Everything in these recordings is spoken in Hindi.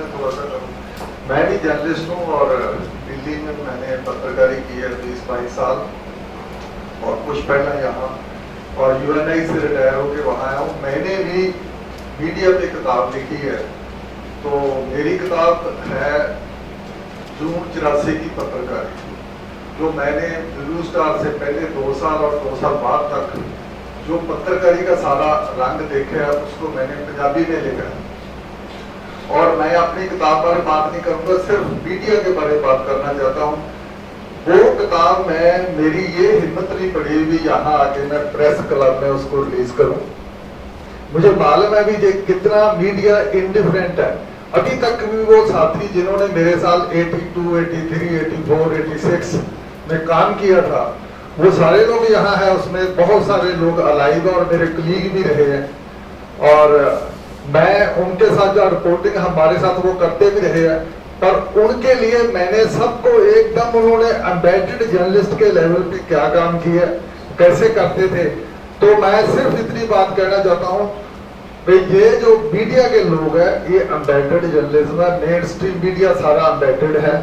मैं थोड़ा सा करूँ। मैं भी जर्नलिस्ट हूँ और दिल्ली में मैंने पत्रकारी की है 20-22 साल, और कुछ पहला यहाँ और यूएनआई से रिटायर होकर वहाँ आया हूँ। मैंने भी मीडिया पे किताब लिखी है, तो मेरी किताब है जून 84 की पत्रकारी, जो मैंने ब्लू स्टार से पहले 2 साल और 2 साल बाद तक जो पत्रकारी का सारा रंग देखा है उसको मैंने पंजाबी में लिखा है। और मैं अपनी किताब पर बात नहीं करूंगा, सिर्फ मीडिया के बारे में बात करना चाहता हूँ। वो किताब में मेरी ये हिम्मत नहीं पड़ी हुई यहाँ आके मैं प्रेस क्लब में उसको रिलीज करूं। मुझे मालूम है भी कितना मीडिया इंडिफरेंट है। अभी तक भी वो साथी जिन्होंने मेरे साल 82, 83, 84, 86 में काम किया था, वो सारे लोग यहाँ हैं। उसमें बहुत सारे लोग अलाइव और मेरे कलीग भी रहे हैं, और मैं उनके साथ जो रिपोर्टिंग हमारे साथ वो करते भी रहे हैं। पर उनके लिए मैंने सबको एकदम, उन्होंने एम्बेडेड जर्नलिस्ट के लेवल पे क्या काम किया, कैसे करते थे। तो मैं सिर्फ इतनी बात कहना चाहता हूँ, ये जो मीडिया के लोग हैं ये एम्बेडेड जर्नलिज्म है, मेन स्ट्रीम मीडिया सारा एम्बेडेड है।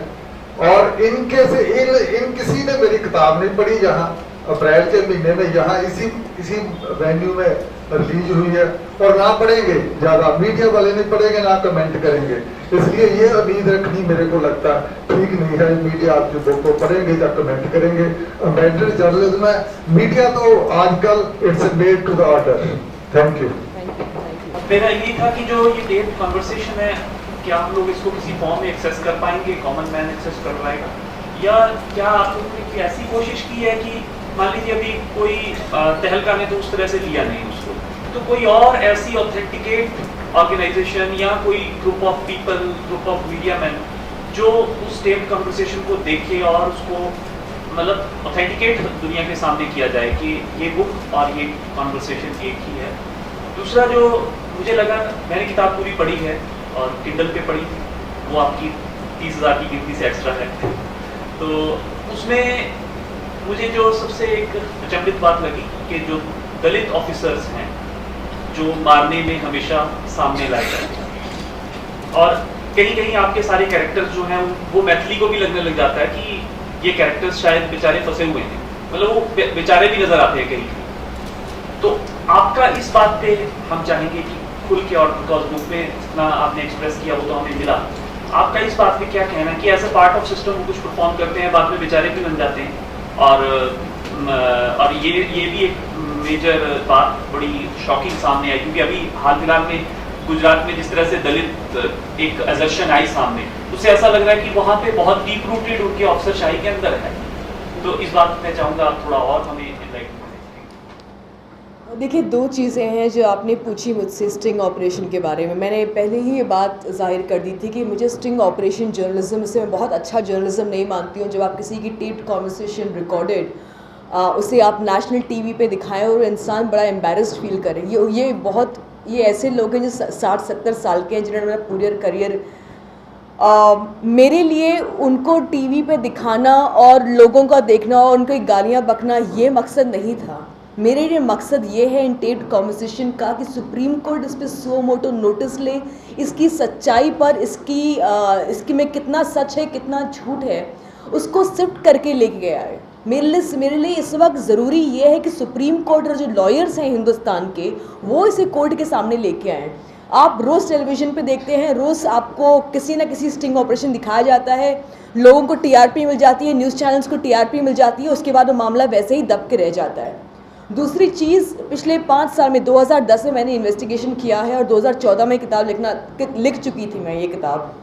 और इनके से इन किसी ने मेरी किताब नहीं पढ़ी, जहाँ अप्रैल के महीने में यहाँ इसी वेन्यू में रिलीज हुई है, और ना पढ़ेंगे, ज्यादा मीडिया वाले नहीं पढ़ेंगे, ना कमेंट करेंगे। इसलिए ये उम्मीद रखनी मेरे को लगता है ठीक नहीं है। मीडिया आपकी बुक को पढ़ेंगे या कमेंट करेंगे। एम्बेडेड जर्नलिज्म है, मीडिया तो आजकल it's made to the order. Thank you. मेरा ये था कि जो ये टेप कन्वर्सेशन है, क्या हम लोग इसको किसी फॉर्म में एक्सेस कर पाएंगे, कॉमन मैन एक्सेस कर पाएगा, या क्या आप लोगों ने ऐसी कोशिश की है कि मान लीजिए अभी कोई तहलका ने तो उस तरह से लिया नहीं उसको, तो कोई और ऐसी ऑथेंटिकेट ऑर्गेनाइजेशन या कोई group of people, group of media man जो उस टेप कन्वर्सेशन को देखे और उसको मतलब ऑथेंटिकेट दुनिया के सामने किया जाए कि ये बुक और ये कन्वर्सेशन एक ही है। दूसरा जो मुझे लगा, मैंने किताब पूरी पढ़ी है और किंडल पे पढ़ी थी, वो आपकी 30,000 की गिनती से एक्स्ट्रा है। तो उसमें मुझे जो सबसे एक अचंभित बात लगी कि जो दलित ऑफिसर्स हैं जो मारने में हमेशा सामने लाए जाते हैं, और कहीं कहीं आपके सारे कैरेक्टर्स जो हैं वो मैथिली को भी लगने लग जाता है कि ये कैरेक्टर्स शायद बेचारे फंसे हुए हैं, मतलब वो बेचारे भी नजर आते हैं कहीं। तो आपका इस बात पे हम चाहेंगे कि खुल के, और बिकॉज बुक में जितना आपने एक्सप्रेस किया वो तो हमें मिला, आपका इस बात पे क्या कहना है कि as a part of system वो कुछ परफॉर्म करते हैं, बाद में बेचारे भी बन जाते हैं। और ये भी एक मेजर बात बड़ी शॉकिंग सामने आई, क्योंकि अभी हाल फिलहाल में गुजरात में जिस तरह से दलित एक असर्शन आई सामने, उससे ऐसा लग रहा है कि वहाँ पे बहुत डीप रूटेड उनके अफसरशाही के अंदर है। तो इस बात में चाहूँगा आप थोड़ा और हमें एनलाइटन करें। देखिए, 2 चीज़ें हैं जो आपने पूछी मुझसे स्टिंग ऑपरेशन के बारे में। मैंने पहले ही ये बात जाहिर कर दी थी कि मुझे स्टिंग ऑपरेशन जर्नलिज्म से मैं बहुत अच्छा जर्नलिज्म नहीं मानती हूँ। जब आप किसी की टेप्ड कॉन्वर्सेशन रिकॉर्डेड उसे आप नेशनल टीवी पे दिखाएं और इंसान बड़ा एम्बैरेस्ड फील करे, ये ऐसे लोग हैं जो 60-70 साल के हैं जिन्होंने मेरा पूरे करियर, मेरे लिए उनको टीवी पे दिखाना और लोगों का देखना और उनकी गालियाँ बकना ये मकसद नहीं था। मेरे लिए मकसद ये है इन टेप्ड कॉन्वर्सेशन का कि सुप्रीम कोर्ट इस पर सो मोटो नोटिस ले, इसकी सच्चाई पर, इसकी में कितना सच है कितना झूठ है उसको सिफ्ट करके लेके गया है। मेरे लिए इस वक्त ज़रूरी ये है कि सुप्रीम कोर्ट और जो लॉयर्स हैं हिंदुस्तान के, वो इसे कोर्ट के सामने लेके आएँ। आप रोज़ टेलीविज़न पे देखते हैं, रोज़ आपको किसी ना किसी स्टिंग ऑपरेशन दिखाया जाता है, लोगों को टीआरपी मिल जाती है, न्यूज़ चैनल्स को टीआरपी मिल जाती है, उसके बाद वो मामला वैसे ही दब के रह जाता है। दूसरी चीज़, पिछले 5 साल में 2010 में मैंने इन्वेस्टिगेशन किया है और 2014 में किताब लिख चुकी थी मैं ये किताब।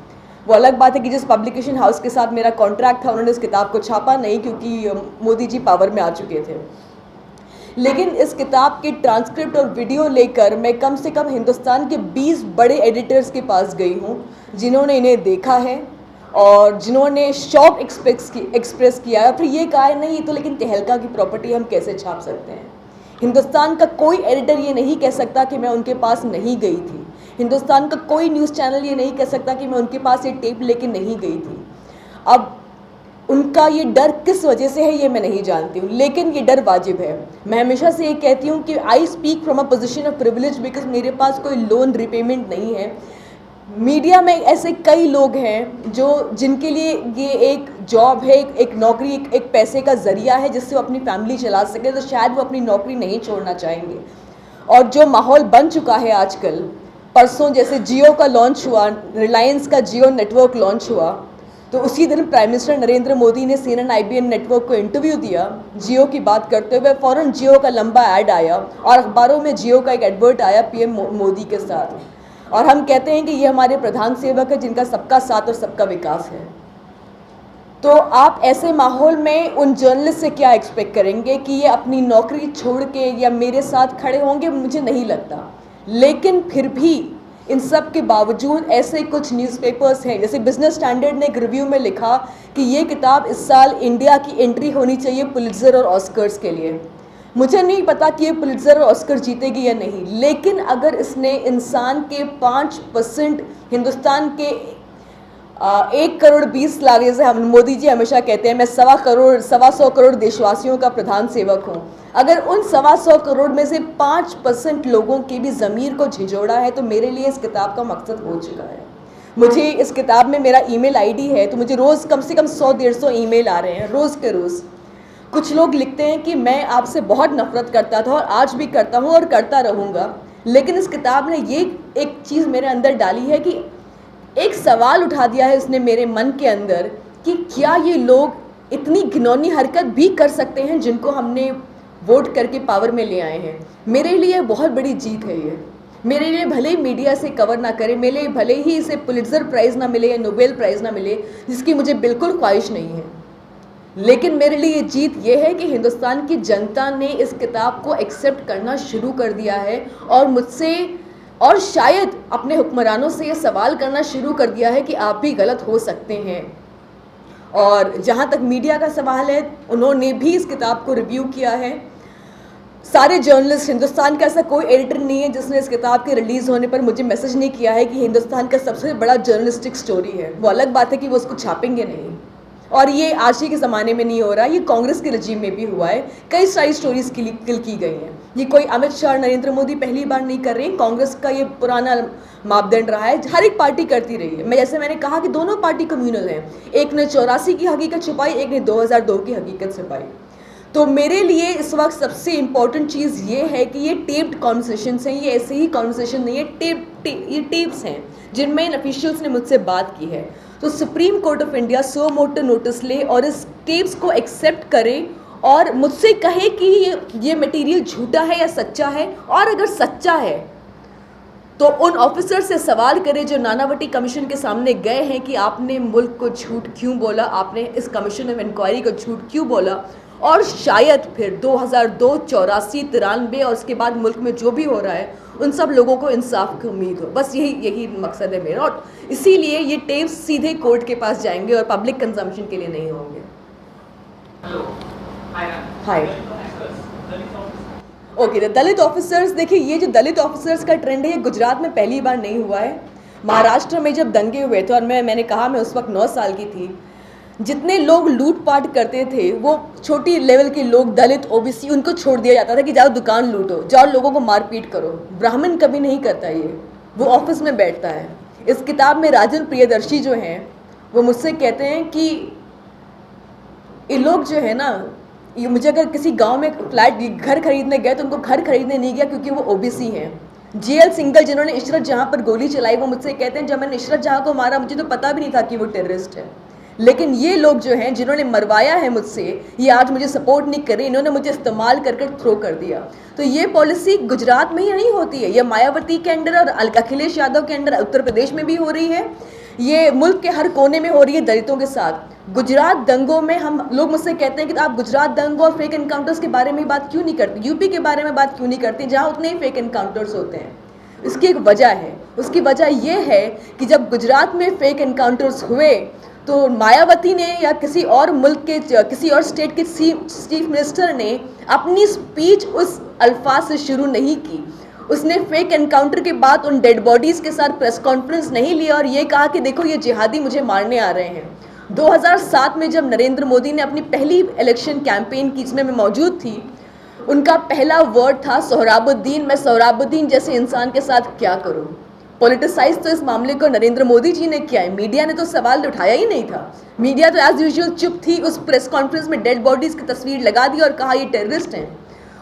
वो अलग बात है कि जिस पब्लिकेशन हाउस के साथ मेरा कॉन्ट्रैक्ट था उन्होंने इस किताब को छापा नहीं, क्योंकि मोदी जी पावर में आ चुके थे। लेकिन इस किताब के ट्रांसक्रिप्ट और वीडियो लेकर मैं कम से कम हिंदुस्तान के 20 बड़े एडिटर्स के पास गई हूँ जिन्होंने इन्हें देखा है और जिन्होंने शॉक एक्सप्रेस किया है, फिर ये कहा है नहीं तो लेकिन तहलका की प्रॉपर्टी हम कैसे छाप सकते हैं। हिंदुस्तान का कोई एडिटर ये नहीं कह सकता कि मैं उनके पास नहीं गई थी। हिंदुस्तान का कोई न्यूज़ चैनल ये नहीं कह सकता कि मैं उनके पास ये टेप लेके नहीं गई थी। अब उनका ये डर किस वजह से है ये मैं नहीं जानती हूँ, लेकिन ये डर वाजिब है। मैं हमेशा से ये कहती हूँ कि I speak from a position of privilege because मेरे पास कोई लोन रिपेमेंट नहीं है। मीडिया में ऐसे कई लोग हैं जो जिनके लिए ये एक जॉब है, एक नौकरी, एक पैसे का ज़रिया है जिससे वो अपनी फैमिली चला सके, तो शायद वो अपनी नौकरी नहीं छोड़ना चाहेंगे। और जो माहौल बन चुका है आजकल, परसों जैसे जियो का लॉन्च हुआ, रिलायंस का जियो नेटवर्क लॉन्च हुआ, तो उसी दिन प्राइम मिनिस्टर नरेंद्र मोदी ने CNN IBN नेटवर्क को इंटरव्यू दिया जियो की बात करते हुए। फ़ौरन जियो का लंबा ऐड आया और अखबारों में जियो का एक एडवर्ट आया PM मोदी के साथ, और हम कहते हैं कि ये हमारे प्रधान सेवक है जिनका सबका साथ और सबका विकास है। तो आप ऐसे माहौल में उन जर्नलिस्ट से क्या एक्सपेक्ट करेंगे कि ये अपनी नौकरी छोड़ के या मेरे साथ खड़े होंगे? मुझे नहीं लगता। लेकिन फिर भी इन सब के बावजूद ऐसे कुछ न्यूज़पेपर्स हैं, जैसे बिजनेस स्टैंडर्ड ने एक रिव्यू में लिखा कि ये किताब इस साल इंडिया की एंट्री होनी चाहिए पुलित्ज़र और ऑस्कर्स के लिए। मुझे नहीं पता कि ये पुलित्ज़र और ऑस्कर जीतेगी या नहीं, लेकिन अगर इसने इंसान के 5% हिंदुस्तान के 1 करोड़ 20 लाख, जैसे हम मोदी जी हमेशा कहते हैं मैं 1.25 करोड़ देशवासियों का प्रधान सेवक हूँ, अगर उन 1.25 करोड़ में से 5% लोगों की भी ज़मीर को झिझोड़ा है तो मेरे लिए इस किताब का मकसद हो चुका है। मुझे इस किताब में मेरा ईमेल ID है, तो मुझे रोज़ कम से कम 100-150 ईमेल आ रहे हैं रोज़ के रोज़। कुछ लोग लिखते हैं कि मैं आपसे बहुत नफरत करता था और आज भी करता हूँ और करता रहूँगा, लेकिन इस किताब ने ये एक चीज़ मेरे अंदर डाली है कि एक सवाल उठा दिया है उसने मेरे मन के अंदर कि क्या ये लोग इतनी घिनौनी हरकत भी कर सकते हैं जिनको हमने वोट करके पावर में ले आए हैं। मेरे लिए बहुत बड़ी जीत है ये। मेरे लिए भले ही मीडिया से कवर ना करे, मेरे भले ही इसे पुलित्ज़र प्राइज़ ना मिले या नोबेल प्राइज़ ना मिले, जिसकी मुझे बिल्कुल ख्वाहिश नहीं है, लेकिन मेरे लिए ये जीत ये है कि हिंदुस्तान की जनता ने इस किताब को एक्सेप्ट करना शुरू कर दिया है और मुझसे और शायद अपने हुक्मरानों से ये सवाल करना शुरू कर दिया है कि आप भी गलत हो सकते हैं। और जहाँ तक मीडिया का सवाल है, उन्होंने भी इस किताब को रिव्यू किया है। सारे जर्नलिस्ट, हिंदुस्तान का ऐसा कोई एडिटर नहीं है जिसने इस किताब के रिलीज़ होने पर मुझे मैसेज नहीं किया है कि हिंदुस्तान का सबसे बड़ा जर्नलिस्टिक स्टोरी है। वो अलग बात है कि वो उसको छापेंगे नहीं, और ये आज ही के ज़माने में नहीं हो रहा, ये कांग्रेस के रजीम में भी हुआ है। कई सारी स्टोरीज किल की गई हैं। ये कोई अमित शाह, नरेंद्र मोदी पहली बार नहीं कर रहे हैं, कांग्रेस का ये पुराना मापदंड रहा है, हर एक पार्टी करती रही है। जैसे मैंने कहा कि दोनों पार्टी कम्युनल हैं, एक ने 84 की हकीकत छुपाई, एक ने 2002 की हकीकत छुपाई। तो मेरे लिए इस वक्त सबसे इम्पॉर्टेंट चीज़ ये है कि ये टेप्ड कॉन्वर्सेशंस हैं, ये ऐसे ही कॉन्वर्सेशन नहीं है, ये टेप्स हैं जिनमें इन ऑफिशियल्स ने मुझसे बात की है। तो Supreme Court of India suo motu notice ले और इस टेप्स को एक्सेप्ट करे और मुझसे कहे कि ये मटेरियल झूठा है या सच्चा है, और अगर सच्चा है तो उन ऑफिसर से सवाल करे जो नानावटी कमीशन के सामने गए हैं कि आपने मुल्क को झूठ क्यों बोला, आपने इस कमीशन ऑफ इंक्वायरी को झूठ क्यों बोला, और शायद फिर 2002, 84, 93 और उसके बाद मुल्क में जो भी हो रहा है उन सब लोगों को इंसाफ की उम्मीद हो। बस यही मकसद है मेरा, और इसीलिए ये टेप्स सीधे कोर्ट के पास जाएंगे और पब्लिक कंजम्पशन के लिए नहीं होंगे। हाय ओके, दलित ऑफिसर्स, देखिए ये जो दलित ऑफिसर्स का ट्रेंड है ये गुजरात में पहली बार नहीं हुआ है। महाराष्ट्र में जब दंगे हुए थे और मैंने कहा मैं उस वक्त 9 साल की थी, जितने लोग लूटपाट करते थे वो छोटी लेवल के लोग, दलित, OBC, उनको छोड़ दिया जाता था कि जाओ दुकान लूटो, जाओ लोगों को मारपीट करो। ब्राह्मण कभी नहीं करता ये, वो ऑफिस में बैठता है। इस किताब में राजन प्रियदर्शी जो हैं वो मुझसे कहते हैं कि ये लोग जो है ना, ये मुझे अगर किसी गांव में घर खरीदने गए तो उनको घर खरीदने नहीं गया क्योंकि वो OBC हैं। JL सिंघल जिन्होंने इशरत जहाँ पर गोली चलाई, वो मुझसे कहते हैं जब मैंने इशरत जहाँ को मारा मुझे तो पता भी नहीं था कि वो टेररिस्ट है, लेकिन ये लोग जो हैं जिन्होंने मरवाया है मुझसे, ये आज मुझे सपोर्ट नहीं कर रहे, इन्होंने मुझे इस्तेमाल कर थ्रो कर दिया। तो ये पॉलिसी गुजरात में ही नहीं होती है, ये मायावती के अंडर और अखिलेश यादव के अंडर उत्तर प्रदेश में भी हो रही है, ये मुल्क के हर कोने में हो रही है दलितों के साथ। गुजरात दंगों में हम लोग मुझसे कहते हैं कि आप गुजरात दंगों और फेक एनकाउंटर्स के बारे में बात क्यों नहीं करते, यूपी के बारे में बात क्यों नहीं करते जहाँ उतने ही फेक एनकाउंटर्स होते हैं। इसकी एक वजह है, उसकी वजह यह है कि जब गुजरात में फेक एनकाउंटर्स हुए तो मायावती ने या किसी और मुल्क के किसी और स्टेट के चीफ मिनिस्टर ने अपनी स्पीच उस अल्फाज से शुरू नहीं की। उसने फेक एनकाउंटर के बाद उन डेड बॉडीज़ के साथ प्रेस कॉन्फ्रेंस नहीं लिया और ये कहा कि देखो ये जिहादी मुझे मारने आ रहे हैं। 2007 में जब नरेंद्र मोदी ने अपनी पहली इलेक्शन कैंपेन की, जिसमें मैं मौजूद थी, उनका पहला वर्ड था सोहराबुद्दीन। मैं सोहराबुद्दीन जैसे इंसान के साथ क्या करूं? पॉलिटिसाइज तो इस मामले को नरेंद्र मोदी जी ने किया है, मीडिया ने तो सवाल उठाया ही नहीं था। मीडिया तो एज यूजुअल चुप थी, उस प्रेस कॉन्फ्रेंस में डेड बॉडीज की तस्वीर लगा दी और कहा ये टेररिस्ट हैं।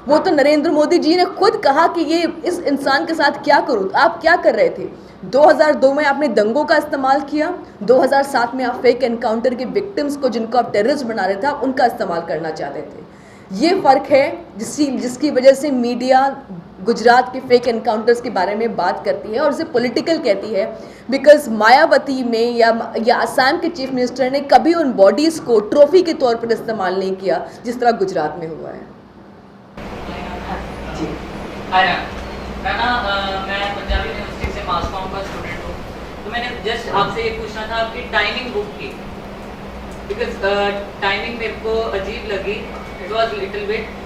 वो तो नरेंद्र मोदी जी ने खुद कहा कि ये इस इंसान के साथ क्या करूँ। आप क्या कर रहे थे? 2002 में आपने दंगों का इस्तेमाल किया, 2007 में आप फेक एनकाउंटर के विक्टिम्स को जिनको आप टेररिस्ट बना रहे थे आप उनका इस्तेमाल करना चाहते थे। ये फ़र्क है जिसकी वजह से मीडिया गुजरात के फेक एनकाउंटर्स के बारे में बात करती है और उसे पॉलिटिकल कहती है, बिकॉज मायावती में या असम के चीफ मिनिस्टर ने कभी उन बॉडीज़ को ट्रॉफी के तौर पर इस्तेमाल नहीं किया जिस तरह गुजरात में हुआ है। जी राना, मैं पंजाबी यूनिवर्सिटी से मास कॉम का स्टूडेंट हूँ, तो मैंने जस्ट आपसे ये पूछना था आपकी टाइमिंग बुक की, बिकॉज टाइमिंग मेरे को अजीब लगी, इट वॉज लिटिल बिट।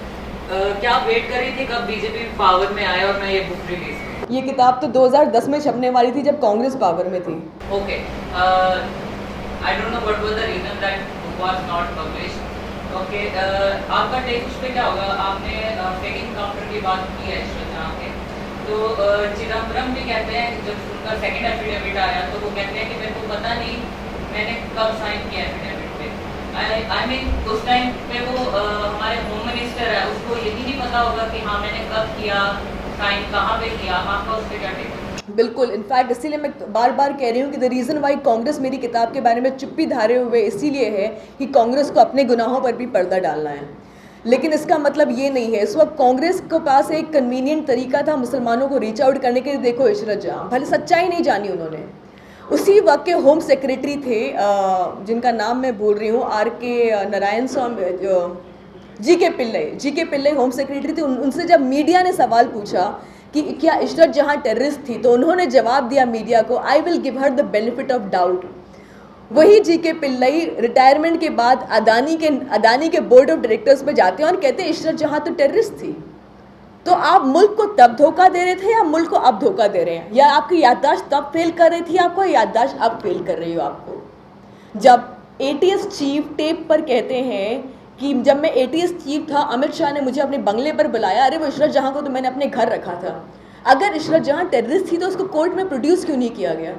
क्या आप वेट कर रही थी कब बीजेपी पावर में आए और मैं ये बुक रिलीज करूँ? ये किताब तो 2010 में छपने वाली थी जब कांग्रेस पावर में थी। Okay, I don't know what was the reason that book was not published. Okay, आपका टेक उस पर क्या होगा? आपने फेक एनकाउंटर की बात की है श्रद्धा के, तो चिदम्बरम भी कहते हैं, जब उनका सेकंड एफिडेविट आया तो वो कहते हैं कि मेरे को पता नहीं मैंने कब साइन किया एफिडेविट पे। आई मीन उस टाइम पे वो हमारे होम मिनिस्टर है, उसको यही नहीं पता होगा कि हाँ मैंने कब किया, साइन कहाँ पे किया। आपका उस पर क्या टेक? बिल्कुल, इनफैक्ट इसीलिए मैं बार बार कह रही हूँ कि द रीज़न वाई कांग्रेस मेरी किताब के बारे में चुप्पी धारे हुए इसीलिए है कि कांग्रेस को अपने गुनाहों पर भी पर्दा डालना है। लेकिन इसका मतलब ये नहीं है, इस वक्त कांग्रेस के पास एक कन्वीनियंट तरीका था मुसलमानों को रीच आउट करने के लिए। देखो इशरत जहां, भले सच्चाई नहीं जानी उन्होंने, उसी वक्त के होम सेक्रेटरी थे जिनका नाम मैं भूल रही हूँ, RK नारायण स्वामी, जी के पिल्ले होम सेक्रेटरी थे। उनसे जब मीडिया ने सवाल पूछा कि क्या इशरत जहां टेररिस्ट थी, तो उन्होंने जवाब दिया मीडिया को, I will give her the benefit of doubt. वही जी.के. पिल्लई रिटायरमेंट के बाद अदानी के बोर्ड ऑफ डायरेक्टर्स पे जाते हैं और कहते हैं इशरत जहां तो टेररिस्ट थी। तो आप मुल्क को तब धोखा दे रहे थे या मुल्क को अब धोखा दे रहे हैं? या आपकी याददाश्त तब फेल कर रही थी आपको, याददाश्त अब फेल कर रही हो आपको? जब ATS चीफ टेप पर कहते हैं कि जब मैं ATS चीफ था अमित शाह ने मुझे अपने बंगले पर बुलाया, अरे वो इशरत जहां को तो मैंने अपने घर रखा था। अगर इशरत जहां टेररिस्ट थी तो उसको कोर्ट में प्रोड्यूस क्यों नहीं किया गया?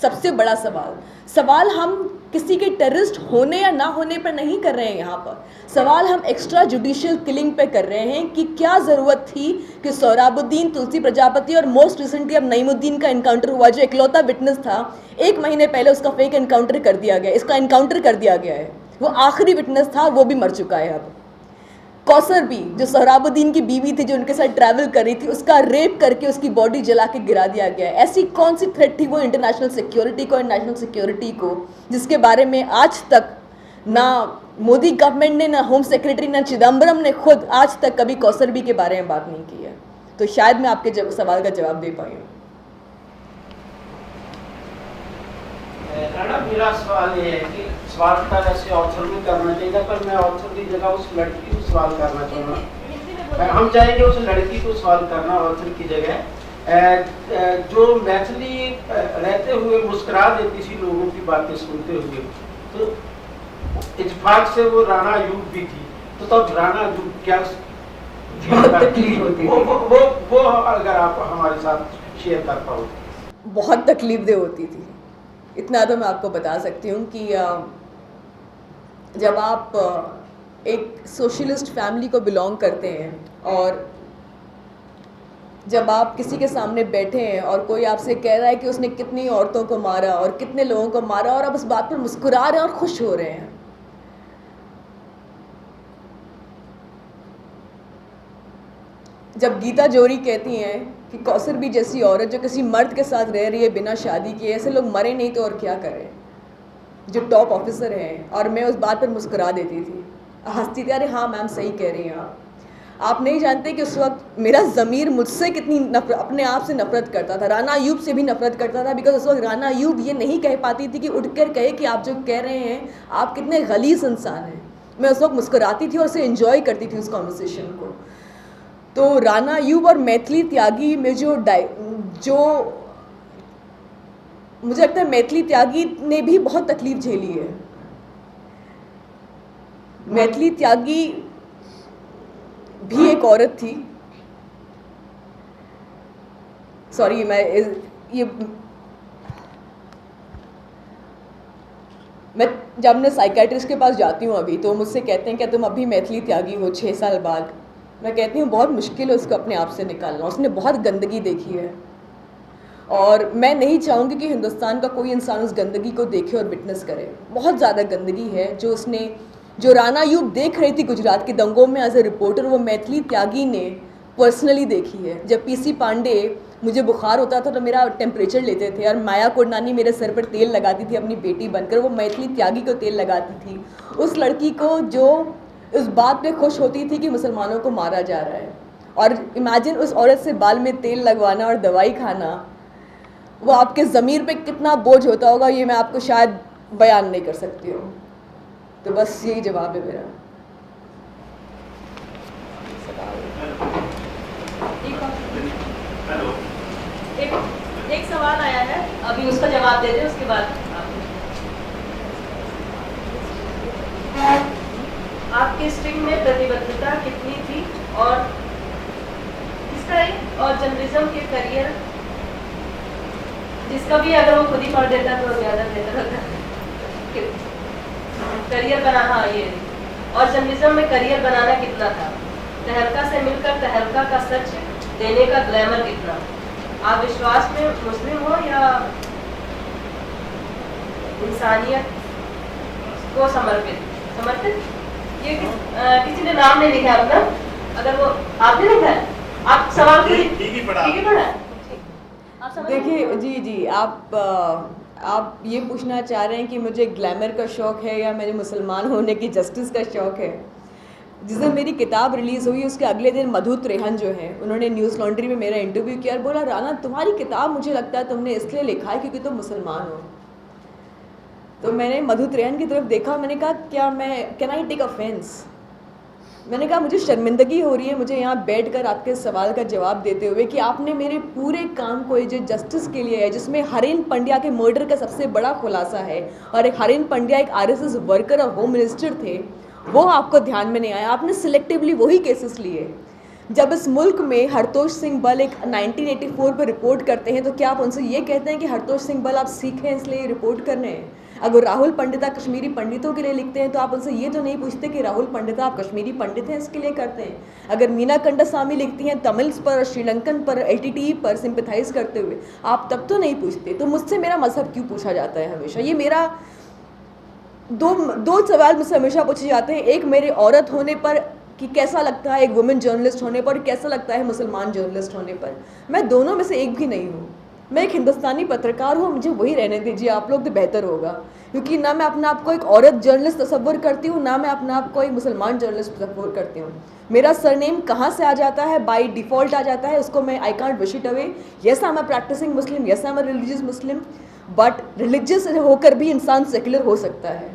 सबसे बड़ा सवाल हम किसी के टेररिस्ट होने या ना होने पर नहीं कर रहे हैं। यहाँ पर सवाल हम एक्स्ट्रा जुडिशियल किलिंग पे कर रहे हैं कि क्या ज़रूरत थी कि सोहराबुद्दीन, तुलसी प्रजापति और मोस्ट रिसेंटली अब नईमुद्दीन का इनकाउंटर हुआ, जो इकलौता विटनेस था। 1 महीने पहले उसका फेक इनकाउंटर कर दिया गया, इसका इनकाउंटर कर दिया गया है। वो आखिरी विटनेस था, वो भी मर चुका है। अब कौसर भी, जो सोहराबुद्दीन की बीवी थी, जो उनके साथ ट्रैवल कर रही थी, उसका रेप करके उसकी बॉडी जला के गिरा दिया गया है। ऐसी कौन सी थ्रेट थी वो इंटरनेशनल सिक्योरिटी को, नेशनल सिक्योरिटी को, जिसके बारे में आज तक ना मोदी गवर्नमेंट ने, ना होम सेक्रेटरी, ना चिदम्बरम ने खुद आज तक कभी कौसरबी के बारे में बात नहीं की है। तो शायद मैं आपके सवाल का जवाब दे पाई हूँ। राणा, मेरा सवाल ये है कि सवाल का वैसे ऑथर भी करना चाहिए, पर मैं ऑथर की जगह उस लड़की को सवाल करना चाहूँगा। हम चाहेंगे उस लड़की को सवाल करना ऑथर की जगह, जो मैथिली रहते हुए मुस्कुरा देती थी लोगों की बातें सुनते हुए। तो इत्तेफाक से वो राणा अयूब भी थी, तो तब राणा अयूब क्या तकलीफ होती वो अगर आप हमारे साथ शेयर कर पाओ। बहुत तकलीफदेह होती थी। इतना तो मैं आपको बता सकती हूँ कि जब आप एक सोशलिस्ट फैमिली को बिलोंग करते हैं और जब आप किसी के सामने बैठे हैं और कोई आपसे कह रहा है कि उसने कितनी औरतों को मारा और कितने लोगों को मारा और आप उस बात पर मुस्कुरा रहे हैं और खुश हो रहे हैं। जब गीता जोरी कहती हैं कि कौसरबी जैसी औरत जो किसी मर्द के साथ रह रही है बिना शादी किए, ऐसे लोग मरे नहीं तो और क्या करें, जो टॉप ऑफिसर हैं। और मैं उस बात पर मुस्कुरा देती थी, हंसती थी, अरे हाँ मैम सही कह रही हैं आप नहीं जानते कि उस वक्त मेरा ज़मीर मुझसे कितनी अपने आप से नफरत करता था, राणा अयूब से भी नफरत करता था। बिकॉज उस वक्त राणा अयूब ये नहीं कह पाती थी कि उठकर कहे कि आप जो कह रहे हैं आप कितने गलीज़ इंसान हैं। मैं उस वक्त मुस्कुराती थी और उसे एंजॉय करती थी उस कॉन्वर्सेशन को। तो राणा अयूब और मैथिली त्यागी में जो मुझे लगता है मैथिली त्यागी ने भी बहुत तकलीफ झेली है। मैथिली त्यागी भी एक औरत थी। सॉरी, मैं ये मैं जब मैं साइकेट्रिस्ट के पास जाती हूँ अभी, तो मुझसे कहते हैं कि तुम अभी मैथिली त्यागी हो 6 साल बाद। मैं कहती हूँ बहुत मुश्किल है उसको अपने आप से निकालना, उसने बहुत गंदगी देखी है और मैं नहीं चाहूँगी कि हिंदुस्तान का कोई इंसान उस गंदगी को देखे और विटनेस करे। बहुत ज़्यादा गंदगी है जो राणा यूब देख रही थी गुजरात के दंगों में एज ए रिपोर्टर, वो मैथिली त्यागी ने पर्सनली देखी है। जब पीसी पांडे मुझे बुखार होता था तो मेरा टेम्परेचर लेते थे और माया कोडनानी मेरे सर पर तेल लगाती थी अपनी बेटी बनकर, वो मैथिली त्यागी को तेल लगाती थी। उस लड़की को जो इस बात पे खुश होती थी कि मुसलमानों को मारा जा रहा है, और इमेजिन उस औरत से बाल में तेल लगवाना और दवाई खाना, वो आपके ज़मीर पे कितना बोझ होता होगा ये मैं आपको शायद बयान नहीं कर सकती हूँ। तो बस यही जवाब है मेरा। एक सवाल आया है, अभी उसका जवाब दे दें उसके बाद आपके स्ट्रिंग में प्रतिबद्धता कितनी थी और किसका है, और जर्नलिज्म के करियर जिसका भी अगर वो खुद ही पढ़ देता तो ज़्यादा बेहतर होता। करियर बनाना ये, और जर्नलिज्म में करियर बनाना कितना था, तहलका से मिलकर तहलका का सच देने का ग्लैमर कितना, आप विश्वास में मुस्लिम हो या इंसानियत को समर्पित ये किसी ने नाम नहीं लिखा अपना, अगर वो आपने लिखा है, आप सवाल ठीक ही पढ़ा है। देखिए जी आप ये पूछना चाह रहे हैं कि मुझे ग्लैमर का शौक़ है या मेरे मुसलमान होने की जस्टिस का शौक़ है। जिस दिन मेरी किताब रिलीज़ हुई उसके अगले दिन मधु त्रेहन जो है, उन्होंने न्यूज़ लॉन्ड्री में मेरा इंटरव्यू किया और बोला, राना तुम्हारी किताब मुझे लगता है तुमने इसलिए लिखा है क्योंकि तुम मुसलमान हो। तो मैंने मधु त्रेहन की तरफ देखा, मैंने कहा क्या मैं कैन आई टेक ऑफेंस। मैंने कहा मुझे शर्मिंदगी हो रही है मुझे यहाँ बैठकर आपके सवाल का जवाब देते हुए कि आपने मेरे पूरे काम को जो जस्टिस के लिए है, जिसमें हरेन पंड्या के मर्डर का सबसे बड़ा खुलासा है और एक हरेन पंड्या एक आरएसएस वर्कर और होम मिनिस्टर थे, वो आपको ध्यान में नहीं आया। आपने सिलेक्टिवली वही केसेस लिए। जब इस मुल्क में हरतोष सिंह बल एक 1984 पर रिपोर्ट करते हैं तो क्या आप उनसे ये कहते हैं कि हरतोष सिंह बल आप सीखे हैं इसलिए रिपोर्ट कर रहे हैं? अगर राहुल पंडिता कश्मीरी पंडितों के लिए लिखते हैं तो आप उनसे ये तो नहीं पूछते कि राहुल पंडिता आप कश्मीरी पंडित हैं इसके लिए करते हैं? अगर मीना कंडासामी लिखती हैं तमिल्स पर और श्रीलंकन पर एलटीटी पर सिंपथाइज करते हुए, आप तब तो नहीं पूछते। तो मुझसे मेरा मजहब क्यों पूछा जाता है हमेशा? ये मेरा दो सवाल मुझसे हमेशा पूछे जाते हैं, एक मेरे औरत होने पर कि कैसा लगता है एक वुमेन जर्नलिस्ट होने पर, कैसा लगता है मुसलमान जर्नलिस्ट होने पर। मैं दोनों में से एक भी नहीं हूँ। मैं एक हिंदुस्तानी पत्रकार हूँ, मुझे वही रहने दीजिए आप लोग तो बेहतर होगा, क्योंकि ना मैं अपने आप को एक औरत जर्नलिस्ट तस्वर करती हूँ, ना मैं अपने आप को एक मुसलमान जर्नलिस्ट तस्वर करती हूँ। मेरा सरनेम कहाँ से आ जाता है, बाय डिफ़ॉल्ट आ जाता है, उसको मैं I can't wish it away. Yes I am a practising Muslim, yes I am a religious Muslim, but religious होकर भी इंसान सेकुलर हो सकता है।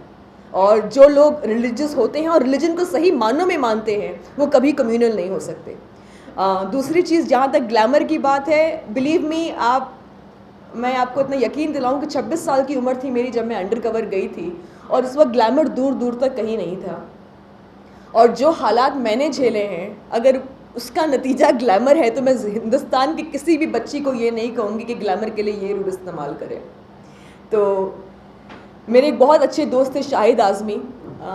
और जो लोग रिलीजियस होते हैं और रिलीजन को सही मानों में मानते हैं वो कभी कम्युनल नहीं हो सकते। दूसरी चीज़, जहाँ तक ग्लैमर की बात है, बिलीव मी मैं आपको इतना यकीन दिलाऊं कि 26 साल की उम्र थी मेरी जब मैं अंडर कवर गई थी और उस वक्त ग्लैमर दूर दूर तक कहीं नहीं था। और जो हालात मैंने झेले हैं, अगर उसका नतीजा ग्लैमर है तो मैं हिंदुस्तान की किसी भी बच्ची को ये नहीं कहूँगी कि ग्लैमर के लिए ये रूल इस्तेमाल करें। तो मेरे एक बहुत अच्छे दोस्त थे शाहिद आज़मी,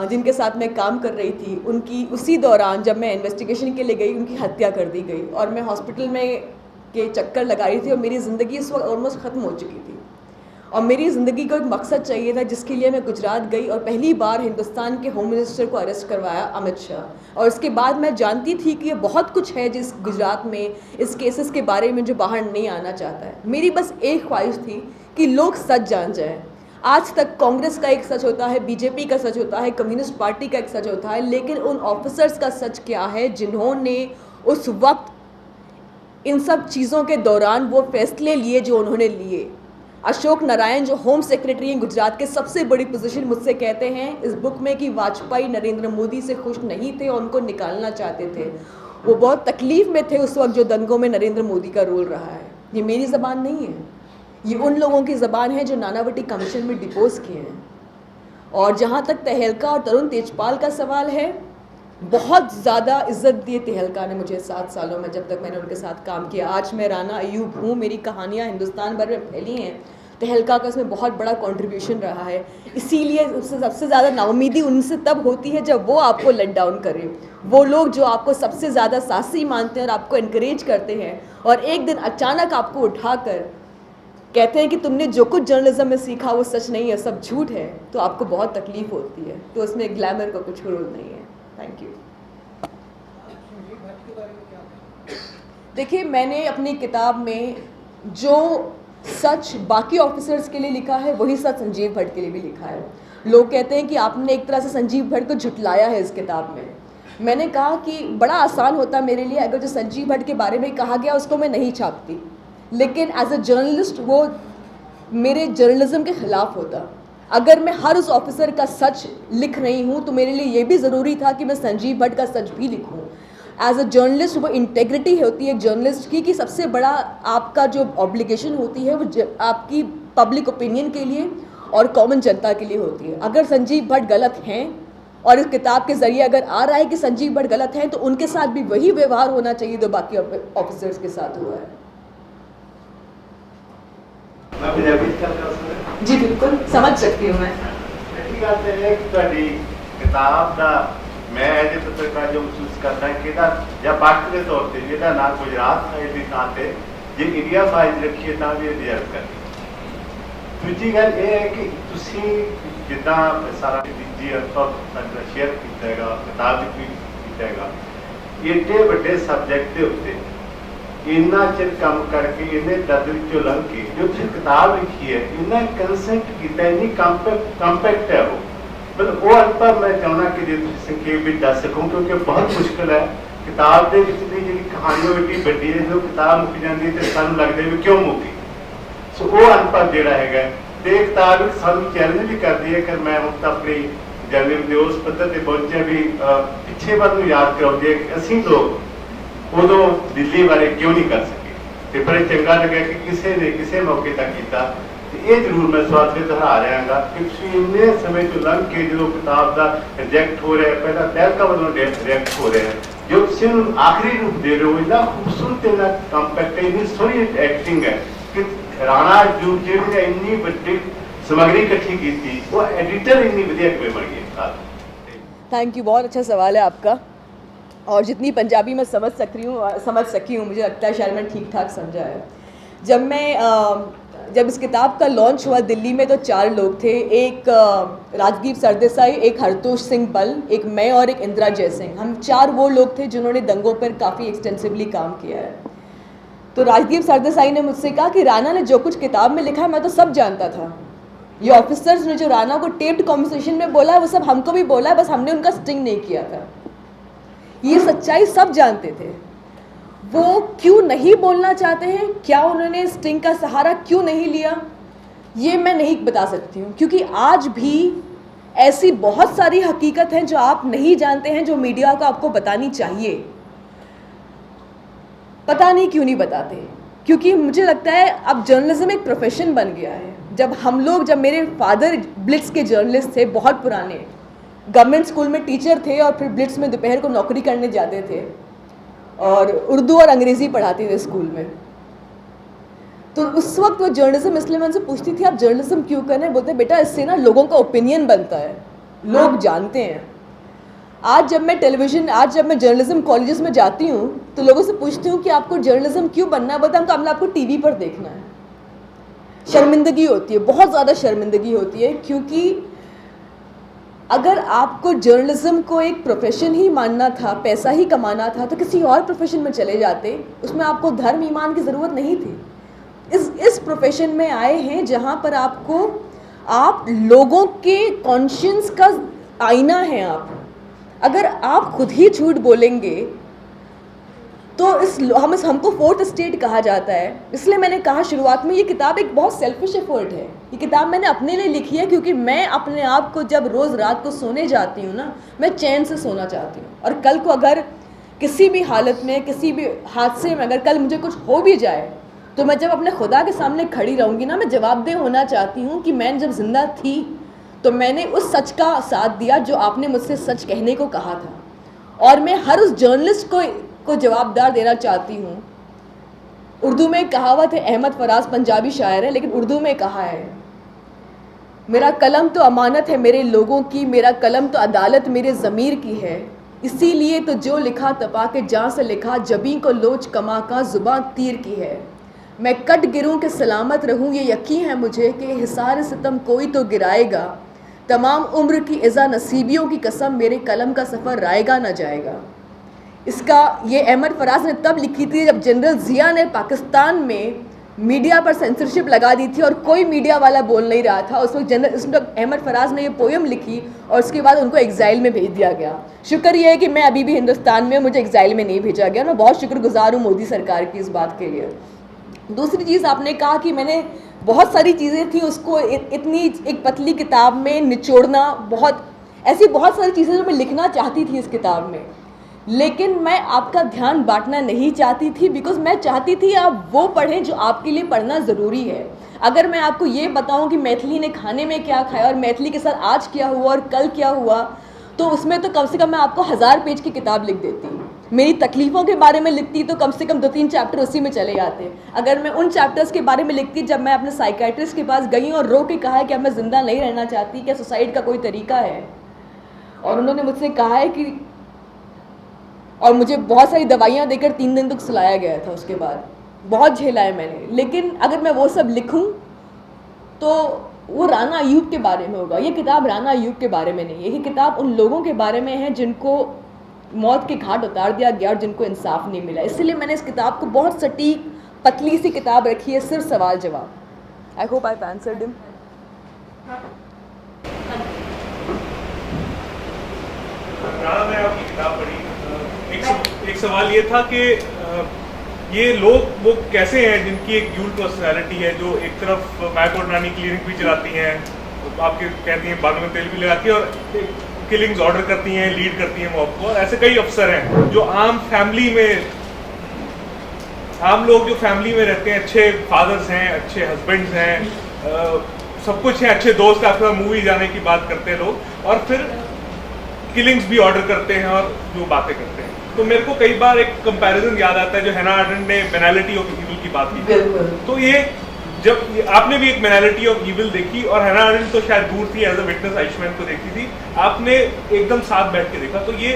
जिनके साथ मैं काम कर रही थी, उनकी उसी दौरान जब मैं इन्वेस्टिगेशन के लिए गई उनकी हत्या कर दी गई और मैं हॉस्पिटल में के चक्कर लगा रही थी और मेरी ज़िंदगी इस वक्त ऑलमोस्ट ख़त्म हो चुकी थी और मेरी ज़िंदगी को एक मकसद चाहिए था जिसके लिए मैं गुजरात गई और पहली बार हिंदुस्तान के होम मिनिस्टर को अरेस्ट करवाया, अमित शाह। और उसके बाद मैं जानती थी कि ये बहुत कुछ है जिस गुजरात में इस केसेस के बारे में जो बाहर नहीं आना चाहता है। मेरी बस एक ख्वाहिश थी कि लोग सच जान जाएँ। आज तक कांग्रेस का एक सच होता है, बीजेपी का सच होता है, कम्युनिस्ट पार्टी का एक सच होता है, लेकिन उन ऑफिसर्स का सच क्या है जिन्होंने उस वक्त इन सब चीज़ों के दौरान वो फैसले लिए जो उन्होंने लिए। अशोक नारायण जो होम सेक्रेटरी हैं गुजरात के, सबसे बड़ी पोजीशन, मुझसे कहते हैं इस बुक में कि वाजपेयी नरेंद्र मोदी से खुश नहीं थे और उनको निकालना चाहते थे। वो बहुत तकलीफ़ में थे उस वक्त जो दंगों में नरेंद्र मोदी का रोल रहा है। ये मेरी ज़बान नहीं है, ये उन लोगों की ज़बान है जो नानावटी कमीशन में डिपोज किए हैं। और जहाँ तक तहलका और तरुण तेजपाल का सवाल है, बहुत ज़्यादा इज़्ज़त दी तहलका ने मुझे 7 सालों में, जब तक मैंने उनके साथ काम किया। आज मैं राना अयूब हूँ, मेरी कहानियाँ हिंदुस्तान भर में फैली हैं। तहलका का इसमें बहुत बड़ा कंट्रीब्यूशन रहा है। इसीलिए उससे सबसे ज़्यादा नाउमीदी उनसे तब होती है जब वो आपको लेट डाउन करें। वो लोग जो आपको सबसे ज़्यादा साहसी मानते हैं और आपको इनकरेज करते हैं, और एक दिन अचानक आपको उठाकर कहते हैं कि तुमने जो कुछ जर्नलिज्म में सीखा वो सच नहीं है, सब झूठ है, तो आपको बहुत तकलीफ़ होती है। तो इसमें ग्लैमर का कुछ रोल नहीं है। Thank you. देखिए, मैंने अपनी किताब में जो सच बाकी ऑफिसर्स के लिए लिखा है वही सच संजीव भट्ट के लिए भी लिखा है। लोग कहते हैं कि आपने एक तरह से संजीव भट्ट को झुटलाया है इस किताब में। मैंने कहा कि बड़ा आसान होता मेरे लिए अगर जो संजीव भट्ट के बारे में कहा गया उसको मैं नहीं छापती, लेकिन एज अ जर्नलिस्ट वो मेरे जर्नलिज्म के ख़िलाफ़ होता। अगर मैं हर उस ऑफिसर का सच लिख रही हूँ तो मेरे लिए ये भी ज़रूरी था कि मैं संजीव भट्ट का सच भी लिखूँ। एज अ जर्नलिस्ट वो इंटेग्रिटी होती है जर्नलिस्ट की कि सबसे बड़ा आपका जो ऑब्लिगेशन होती है वो आपकी पब्लिक ओपिनियन के लिए और कॉमन जनता के लिए होती है। अगर संजीव भट्ट गलत हैं और इस किताब के ज़रिए अगर आ रहा है कि संजीव भट्ट गलत हैं, तो उनके साथ भी वही व्यवहार होना चाहिए जो बाकी ऑफिसर्स के साथ हुआ है। जी बिल्कुल, समझ सकती हूँ मैं। किताब का मैं एज ए पत्रकार जो महसूस करता है कि ਜਾਂ ਪੱਖ ਦੇ ਤੌਰ ਤੇ ਜਿਹਦਾ ਨਾ ਗੁਜਰਾਤ ਫਾਈਲ ਦੀ ਥਾਂ ਤੇ ਜੇ ਇੰਡੀਆ ਫਾਈਲ ਰੱਖੀਏ ਤਾਂ ਵੀ ਰਿਜ਼ਰਵ ਕਰਨੀ। ਦੂਜੀ ਗੱਲ ਇਹ ਹੈ ਕਿ ਤੁਸੀਂ ਜਿੱਦਾਂ ਸਾਰਾ ਜੀ ਅਨੁਭਵ ਨਾਲ ਸ਼ੇਅਰ ਕੀਤਾ ਹੈਗਾ, ਕਿਤਾਬ ਵਿੱਚ ਵੀ ਕੀਤਾ ਹੈਗਾ, ਏਡੇ ਵੱਡੇ ਸਬਜੈਕਟ ਦੇ ਉੱਤੇ ਇੰਨਾ ਚਿਰ ਕੰਮ ਕਰਕੇ ਇਹਨੇ ਦਰਦ ਵਿੱਚੋਂ ਲੰਘ ਕੇ ਜੋ ਤੁਸੀਂ ਕਿਤਾਬ ਲਿਖੀ ਹੈ ਇੰਨਾ ਕੰਸੈਂਟ ਕੀਤਾ, ਇੰਨੀ ਕੰਪੈਕਟ ਹੈ ਉਹ। मतलब वो अनपढ़ मैं चाहना कि जो संक्षेप में दस सकूँ क्योंकि बहुत मुश्किल है किताब के जी कहानी एडी बड़ी है जो किताब मुक जाती है तो सानू लगता है भी क्यों मुकी। सो वो अनपढ़ जोड़ा है तो किताब सानू चैलेंज भी करती है कि मैं हम तो अपनी जर्नलिज्म के उस पद्धर पर पहुंचे भी पिछे वाल याद कराती है कि असी लोग उदों दिल्ली बारे क्यों नहीं कर सके। तो बड़े चंगा लगे कि किसी ने किसी मौके तक किया। ये जरूर मैं सवाल से दोहरा रहा कि इन्ने समय तो लंघ के जो किताब का रिजेक्ट हो रहा है, पहला तहलका वालों रिजेक्ट हो रहे हैं, जो तुम आखिरी रूप दे रहे हो इतना खूबसूरत इतना कॉम्पैक्ट है, इतनी सोहनी एक्टिंग है कि राणा अयूब जी ने इन्नी बड़ी सामग्री इकट्ठी की थी, वो एडिटर इन्नी वधिया किवें बन गए। थैंक यू, बहुत अच्छा सवाल है आपका। और जितनी पंजाबी में समझ सकी हूँ मुझे लगता है शायद मैं ठीक ठाक समझा है। जब इस किताब का लॉन्च हुआ दिल्ली में तो 4 लोग थे, एक राजदीप सरदेसाई, एक हरतोष सिंह बल, एक मैं और एक इंदिरा जयसिंह। हम 4 वो लोग थे जिन्होंने दंगों पर काफ़ी एक्सटेंसिवली काम किया है। तो राजदीप सरदेसाई ने मुझसे कहा कि राणा ने जो कुछ किताब में लिखा है मैं तो सब जानता था। ये ऑफिसर्स ने जो राणा को टेप्ड कॉन्वर्सेशन में बोला है वो सब हमको भी बोला है, बस हमने उनका स्टिंग नहीं किया था। ये सच्चाई सब जानते थे। वो क्यों नहीं बोलना चाहते हैं, क्या उन्होंने स्टिंग का सहारा क्यों नहीं लिया, ये मैं नहीं बता सकती हूँ, क्योंकि आज भी ऐसी बहुत सारी हकीकत हैं जो आप नहीं जानते हैं, जो मीडिया को आपको बतानी चाहिए। पता नहीं क्यों नहीं बताते, क्योंकि मुझे लगता है अब जर्नलिज्म एक प्रोफेशन बन गया है। जब मेरे फादर ब्लिट्स के जर्नलिस्ट थे, बहुत पुराने, गवर्नमेंट स्कूल में टीचर थे और फिर ब्लिट्स में दोपहर को नौकरी करने जाते थे और उर्दू और अंग्रेज़ी पढ़ाते थे स्कूल में। तो उस वक्त वो जर्नलिज्म, इसलिए मैं उनसे पूछती थी आप जर्नलिज्म क्यों कर रहे हैं, बोलते बेटा इससे ना लोगों का ओपिनियन बनता है, लोग जानते हैं। आज जब मैं जर्नलिज्म कॉलेजेस में जाती हूँ तो लोगों से पूछती हूँ कि आपको जर्नलिज्म क्यों बनना है, बोलते हैं हमने आपको टीवी पर देखना है। शर्मिंदगी होती है, बहुत ज़्यादा शर्मिंदगी होती है, क्योंकि अगर आपको जर्नलिज्म को एक प्रोफेशन ही मानना था, पैसा ही कमाना था, तो किसी और प्रोफेशन में चले जाते, उसमें आपको धर्म ईमान की ज़रूरत नहीं थी। इस प्रोफेशन में आए हैं जहाँ पर आप लोगों के कॉन्शियंस का आईना हैं। अगर आप खुद ही झूठ बोलेंगे तो हमको फोर्थ स्टेट कहा जाता है। इसलिए मैंने कहा शुरुआत में ये किताब एक बहुत सेल्फिश एफर्ट है। ये किताब मैंने अपने लिए लिखी है क्योंकि मैं अपने आप को जब रोज़ रात को सोने जाती हूँ ना, मैं चैन से सोना चाहती हूँ। और कल को अगर किसी भी हालत में, किसी भी हादसे में अगर कल मुझे कुछ हो भी जाए तो मैं जब अपने खुदा के सामने खड़ी रहूँगी ना, मैं जवाबदेह होना चाहती हूँ कि मैं जब जिंदा थी तो मैंने उस सच का साथ दिया जो आपने मुझसे सच कहने को कहा था। और मैं हर उस जर्नलिस्ट को जवाबदार देना चाहती हूँ। उर्दू में एक कहावत है, अहमद फराज पंजाबी शायर है, लेकिन उर्दू में कहा है, मेरा कलम तो अमानत है मेरे लोगों की, मेरा कलम तो अदालत मेरे ज़मीर की है, इसीलिए तो जो लिखा तपा के जहाँ से लिखा, जबी को लोच कमा का जुबान तीर की है। मैं कट गिरूं के सलामत रहूं, ये यकीन है मुझे कि हिसार सितम कोई तो गिराएगा, तमाम उम्र की इज़ा नसीबियों की कसम, मेरे कलम का सफ़र राएगा ना जाएगा। ये अहमद फराज ने तब लिखी थी जब जनरल ज़िया ने पाकिस्तान में मीडिया पर सेंसरशिप लगा दी थी और कोई मीडिया वाला बोल नहीं रहा था। उस वक्त अहमद फराज ने ये पोयम लिखी और उसके बाद उनको एग्ज़ाइल में भेज दिया गया। शुक्र ये है कि मैं अभी भी हिंदुस्तान में, मुझे एग्ज़ाइल में नहीं भेजा गया। मैं बहुत शुक्रगुजार हूँ मोदी सरकार की इस बात के लिए। दूसरी चीज़ आपने कहा कि मैंने बहुत सारी चीज़ें थी उसको इतनी एक पतली किताब में निचोड़ना, ऐसी बहुत सारी चीज़ें जो मैं लिखना चाहती थी इस किताब में, लेकिन मैं आपका ध्यान बांटना नहीं चाहती थी, बिकॉज मैं चाहती थी आप वो पढ़ें जो आपके लिए पढ़ना ज़रूरी है। अगर मैं आपको ये बताऊं कि मैथिली ने खाने में क्या खाया और मैथिली के साथ आज क्या हुआ और कल क्या हुआ, तो उसमें तो कम से कम मैं आपको 1000 पेज की किताब लिख देती। मेरी तकलीफ़ों के बारे में लिखती तो कम से कम 2-3 चैप्टर उसी में चले जाते। अगर मैं उन चैप्टर्स के बारे में लिखती जब मैं अपने साइकेट्रिस्ट के पास गई और रो के कहा कि अब मैं ज़िंदा नहीं रहना चाहती, क्या सुसाइड का कोई तरीका है, और उन्होंने मुझसे कहा है कि, और मुझे बहुत सारी दवाइयाँ देकर 3 दिन तक सुलाया गया था, उसके बाद बहुत झेला है मैंने। लेकिन अगर मैं वो सब लिखूं तो वो राना अयूब के बारे में होगा। ये किताब राना अयूब के बारे में नहीं है, ये किताब उन लोगों के बारे में है जिनको मौत के घाट उतार दिया गया और जिनको इंसाफ नहीं मिला। इसलिए मैंने इस किताब को बहुत सटीक पतली सी किताब रखी है, सिर्फ सवाल जवाब। I hope I answered him. मैंने आपकी किताब पढ़ी, एक सवाल ये था कि ये लोग वो कैसे हैं जिनकी एक ड्यूल पर्सनैलिटी है, जो एक तरफ माया कोडनानी क्लिनिक भी चलाती हैं, आपके कहती हैं बालों में तेल भी लगाती है और किलिंग्स ऑर्डर करती हैं, लीड करती हैं मॉब को, और ऐसे कई अफसर हैं जो आम लोग जो फैमिली में रहते हैं, अच्छे फादर्स हैं, अच्छे हस्बैंड्स हैं, सब कुछ है, अच्छे दोस्त, आपके साथ मूवी जाने की बात करते हैं लोग, और फिर किलिंग्स भी ऑर्डर करते हैं और जो बातें करते हैं। तो मेरे को कई बार एक कंपैरिजन याद आता है जो हैना अरेंट ने बेनालिटी ऑफ इविल की बात की, तो ये जब आपने भी एक बेनालिटी ऑफ इविल देखी, और हैना अरेंट तो शायद दूर थी, एज अ विटनेस आइशमैन को देखती थी, आपने एकदम साथ बैठ के देखा, तो ये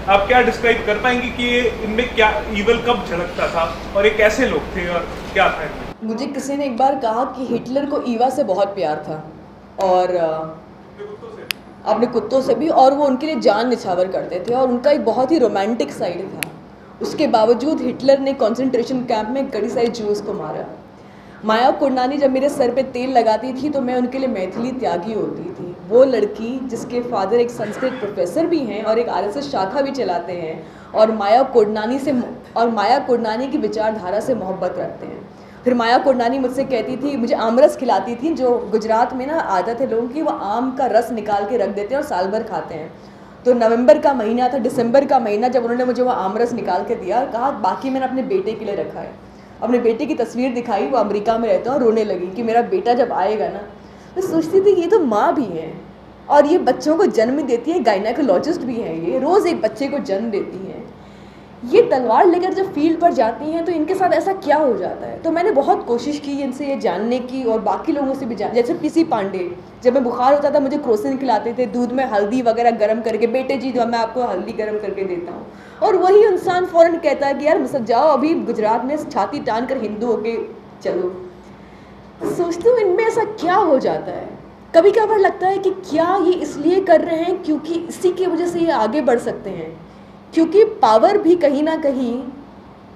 आप क्या डिस्क्राइब कर पाएंगे कि ये इनमें क्या इविल कब झलकता था और ये कैसे लोग थे और क्या था इनमें? मुझे किसी ने एक बार कहा कि हिटलर को ईवा से बहुत प्यार था और अपने कुत्तों से भी, और वो उनके लिए जान निछावर करते थे और उनका एक बहुत ही रोमांटिक साइड था। उसके बावजूद हिटलर ने कंसंट्रेशन कैंप में कई सारे जूस को मारा। माया कोडनानी जब मेरे सर पे तेल लगाती थी तो मैं उनके लिए मैथिली त्यागी होती थी। वो लड़की जिसके फादर एक संस्कृत प्रोफेसर भी हैं और एक आरएसएस शाखा भी चलाते हैं, और माया कोडनानी की विचारधारा से मोहब्बत रखते हैं। फिर माया कोडनानी मुझसे कहती थी, मुझे आमरस खिलाती थी, जो गुजरात में ना आदत है लोगों की, वो आम का रस निकाल के रख देते हैं और साल भर खाते हैं। तो नवंबर का महीना था, दिसंबर का महीना, जब उन्होंने मुझे वो आमरस निकाल के दिया, कहा बाकी मैंने अपने बेटे के लिए रखा है। अपने बेटे की तस्वीर दिखाई, वो अमेरिका में रहता है, और रोने लगी कि मेरा बेटा जब आएगा ना। मैं सोचती थी ये तो माँ भी हैं और ये बच्चों को जन्म देती है, गायनेकोलॉजिस्ट भी हैं, ये रोज़ एक बच्चे को जन्म देती हैं। ये तलवार लेकर जब फील्ड पर जाती हैं तो इनके साथ ऐसा क्या हो जाता है। तो मैंने बहुत कोशिश की इनसे ये जानने की और बाकी लोगों से भी जैसे पीसी पांडे, जब मैं बुखार होता था मुझे क्रोसिन खिलाते थे, दूध में हल्दी वगैरह गर्म करके, बेटे जी जो मैं आपको हल्दी गर्म करके देता हूँ, और वही इंसान फ़ौरन कहता है कि यार मुझसे जाओ अभी गुजरात में छाती तान कर हिंदू होके चलो। सोचती हूँ इनमें ऐसा क्या हो जाता है। कभी कभार लगता है कि क्या ये इसलिए कर रहे हैं क्योंकि इसी की वजह से ये आगे बढ़ सकते हैं, क्योंकि पावर भी कहीं ना कहीं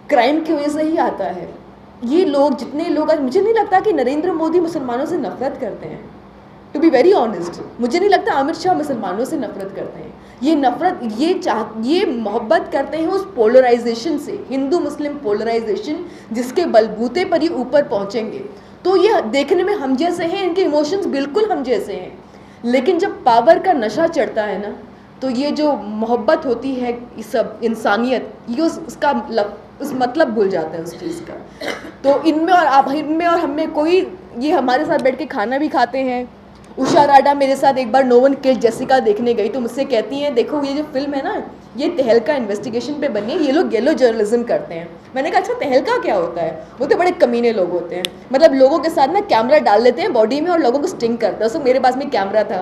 क्राइम की वजह से ही आता है। ये लोग जितने लोग, मुझे नहीं लगता कि नरेंद्र मोदी मुसलमानों से नफरत करते हैं, टू बी वेरी ऑनेस्ट। मुझे नहीं लगता अमित शाह मुसलमानों से नफरत करते हैं। ये नफरत, ये मोहब्बत करते हैं उस पोलराइजेशन से, हिंदू मुस्लिम पोलराइजेशन, जिसके बलबूते पर ये ऊपर पहुँचेंगे। तो ये देखने में हम जैसे हैं, इनके इमोशंस बिल्कुल हम जैसे हैं, लेकिन जब पावर का नशा चढ़ता है ना, तो ये जो मोहब्बत होती है, ये सब इंसानियत, ये उसका उस मतलब भूल जाते हैं उस चीज़ का। तो इनमें और हम में कोई, ये हमारे साथ बैठ के खाना भी खाते हैं। उषा राडा मेरे साथ एक बार नो वन किल्ड जेसिका देखने गई तो मुझसे कहती हैं, देखो ये जो फिल्म है ना, ये तहलका इन्वेस्टिगेशन पे बनी है, ये लोग येलो जर्नलिज्म करते हैं। मैंने कहा अच्छा तहलका क्या होता है? वो तो बड़े कमीने लोग होते हैं, मतलब लोगों के साथ ना कैमरा डाल लेते हैं बॉडी में और लोगों को स्टिंग करते हैं। सो मेरे पास में कैमरा था,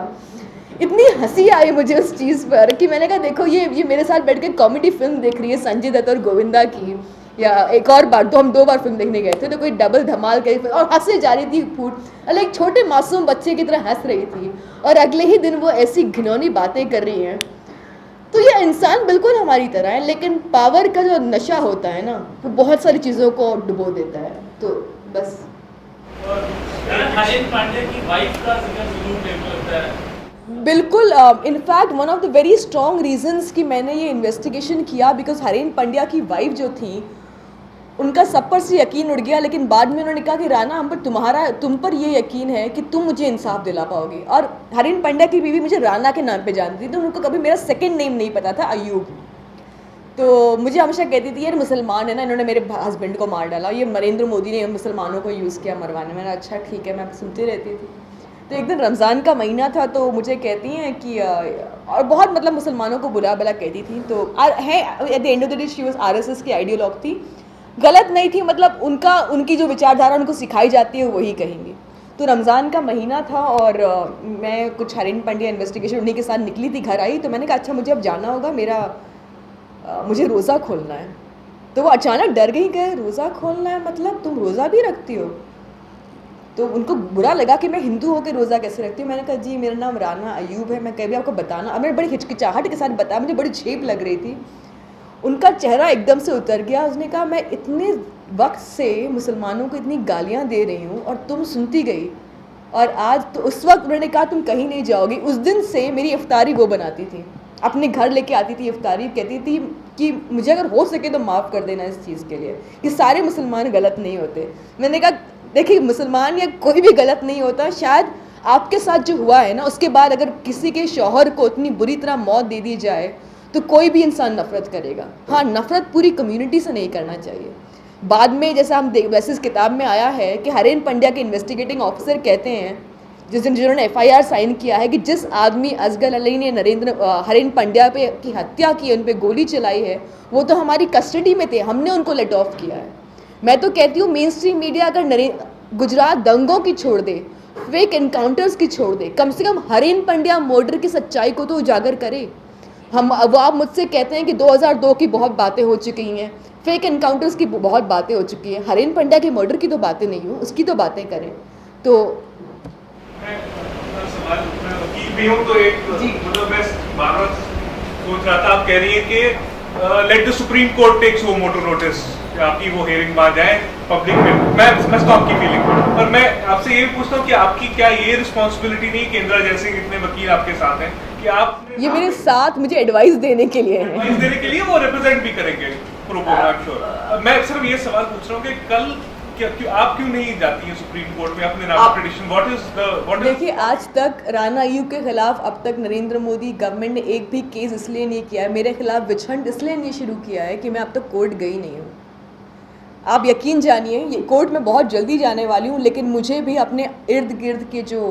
इतनी हंसी आई मुझे उस चीज़ पर कि मैंने कहा देखो ये मेरे साथ बैठ के कॉमेडी फिल्म देख रही है संजय दत्त और गोविंदा की, या एक और बार तो हम 2 बार फिल्म देखने गए थे, तो कोई डबल धमाल गई और हंसे जा रही थी फूट, एक छोटे मासूम बच्चे की तरह हंस रही थी, और अगले ही दिन वो ऐसी घिनौनी बातें कर रही हैं। तो ये इंसान बिल्कुल हमारी तरह है, लेकिन पावर का जो नशा होता है ना वो बहुत सारी चीज़ों को डुबो देता है। तो बस हरीन पांड्या की वाइफ का जिक्र जरूर टेबल लगता है। बिल्कुल, in fact one of the very strong reasons कि मैंने ये इन्वेस्टिगेशन किया बिकॉज हरीन पांड्या की वाइफ जो थी उनका सब पर से यकीन उड़ गया, लेकिन बाद में उन्होंने कहा कि राना तुम पर ये यकीन है कि तुम मुझे इंसाफ दिला पाओगे। और हरीन पांड्या की बीवी मुझे राना के नाम पे जानती थी, तो उनको कभी मेरा सेकंड नेम नहीं पता था, अयूब। तो मुझे हमेशा कहती थी यार मुसलमान है ना, इन्होंने मेरे हस्बैंड को मार डाला, ये नरेंद्र मोदी ने मुसलमानों को यूज़ किया मरवाने में। अच्छा ठीक है, मैं सुनती रहती थी। तो एक दिन रमज़ान का महीना था, तो मुझे कहती हैं कि और बहुत मतलब मुसलमानों को बुला भला कहती थी, तो है at the end of the day she was RSS की आइडियोलॉग थी, गलत नहीं थी, मतलब उनकी जो विचारधारा उनको सिखाई जाती है वही कहेंगे। तो रमज़ान का महीना था और मैं कुछ हरीन पांड्या इन्वेस्टिगेशन उन्हीं के साथ निकली थी, घर आई, तो मैंने कहा अच्छा मुझे अब जाना होगा, मुझे रोज़ा खोलना है। तो वो अचानक डर गई, गए रोज़ा खोलना है मतलब तुम रोज़ा भी रखती हो? तो उनको बुरा लगा कि मैं हिंदू होकर रोज़ा कैसे रखती हूँ। मैंने कहा जी मेरा नाम राना अयूब है, मैं कभी आपको बताना, अब मैंने बड़ी हिचकिचाहट के साथ बताया, मुझे बड़ी झेप लग रही थी। उनका चेहरा एकदम से उतर गया, उसने कहा मैं इतने वक्त से मुसलमानों को इतनी गालियाँ दे रही हूँ और तुम सुनती गई, और आज तो उस वक्त उन्होंने कहा तुम कहीं नहीं जाओगी। उस दिन से मेरी इफ्तारी वो बनाती थी, अपने घर लेके आती थी इफ्तारी, कहती थी कि मुझे अगर हो सके तो माफ़ कर देना इस चीज़ के लिए, कि सारे मुसलमान गलत नहीं होते। मैंने कहा देखिए मुसलमान या कोई भी गलत नहीं होता, शायद आपके साथ जो हुआ है ना उसके बाद अगर किसी के शौहर को इतनी बुरी तरह मौत दे दी जाए तो कोई भी इंसान नफ़रत करेगा। हाँ, नफ़रत पूरी कम्युनिटी से नहीं करना चाहिए। बाद में जैसा हम वैसे इस किताब में आया है कि हरीन पांड्या के इन्वेस्टिगेटिंग ऑफिसर कहते हैं जिन्होंने FIR साइन किया है कि जिस आदमी असगर अली ने हरीन पांड्या पे की हत्या की, उन पर गोली चलाई है, वो तो हमारी कस्टडी में थे, हमने उनको लेट ऑफ किया है। मैं तो कहती हूँ मेन स्ट्रीम मीडिया अगर गुजरात दंगों की छोड़ दे, फेक एनकाउंटर्स की छोड़ दे, कम से कम हरीन पांड्या मर्डर की सच्चाई को तो उजागर करे। वो आप मुझसे कहते हैं कि 2002 की बहुत बातें हो चुकी हैं, फेक एनकाउंटर्स की बहुत बातें हो चुकी हैं, हरीन पांड्या के मर्डर की तो बातें नहीं हो, उसकी तो बातें करें। तो मैं वकील भी हूँ, तो एक मतलब मैं बार-बार सोच रहा था, आप कह रही है कि let the Supreme Court takes वो मोटर नोटिस, आपकी वो हियरिंग बाद जाए पब्लिक में। मैं समझता हूँ आपकी फीलिंग, पर मैं आपसे ये भी पूछता हूँ कि आपकी क्या ये रिस्पॉन्सिबिलिटी नहीं, केंद्र जैसे कितने वकील आपके साथ हैं, कि आप ये मेरे साथ मुझे एडवाइस देने के लिए है, एडवाइस देने के लिए वो रिप्रेजेंट भी करेंगे प्रोपोजल। मैं सिर्फ ये सवाल पूछ रहा हूँ कि कल आप क्यों नहीं जाती हैं सुप्रीम कोर्ट में अपने नाम पिटीशन? व्हाट इज देखिए आज तक राना अयूब के खिलाफ अब तक नरेंद्र मोदी गवर्नमेंट ने एक भी केस इसलिए नहीं किया है, मेरे खिलाफ विछंड इसलिए नहीं शुरू किया है कि मैं अब तक कोर्ट गई नहीं हूँ। आप यकीन जानिए ये कोर्ट में बहुत जल्दी जाने वाली हूँ, लेकिन मुझे भी अपने इर्द गिर्द के जो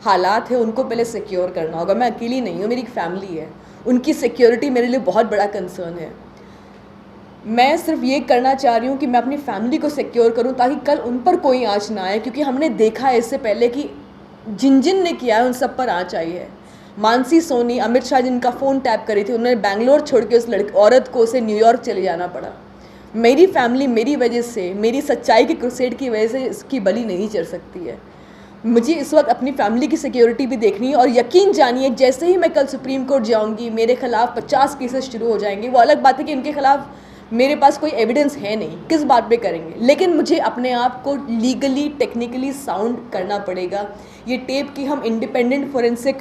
हालात है उनको पहले सिक्योर करना होगा। मैं अकेली नहीं हूँ, मेरी एक फैमिली है, उनकी सिक्योरिटी मेरे लिए बहुत बड़ा कंसर्न है। मैं सिर्फ ये करना चाह रही हूँ कि मैं अपनी फैमिली को सिक्योर करूँ ताकि कल उन पर कोई आँच ना आए, क्योंकि हमने देखा है इससे पहले कि जिन ने किया है उन सब पर आँच आई है। मानसी सोनी, अमित शाह जिनका फ़ोन टैप करी थी, उन्होंने बैंगलोर छोड़ के उस औरत को उसे न्यूयॉर्क चले जाना पड़ा। मेरी फैमिली मेरी वजह से, मेरी सच्चाई के क्रूसेड की वजह से इसकी बलि नहीं चढ़ सकती है। मुझे इस वक्त अपनी फैमिली की सिक्योरिटी भी देखनी है, और यकीन जानिए जैसे ही मैं कल सुप्रीम कोर्ट जाऊंगी मेरे खिलाफ 50 केसेस शुरू हो जाएंगे। वो अलग बात है कि उनके खिलाफ मेरे पास कोई एविडेंस है नहीं, किस बात पे करेंगे, लेकिन मुझे अपने आप को लीगली टेक्निकली साउंड करना पड़ेगा। ये टेप की हम इंडिपेंडेंट फोरेंसिक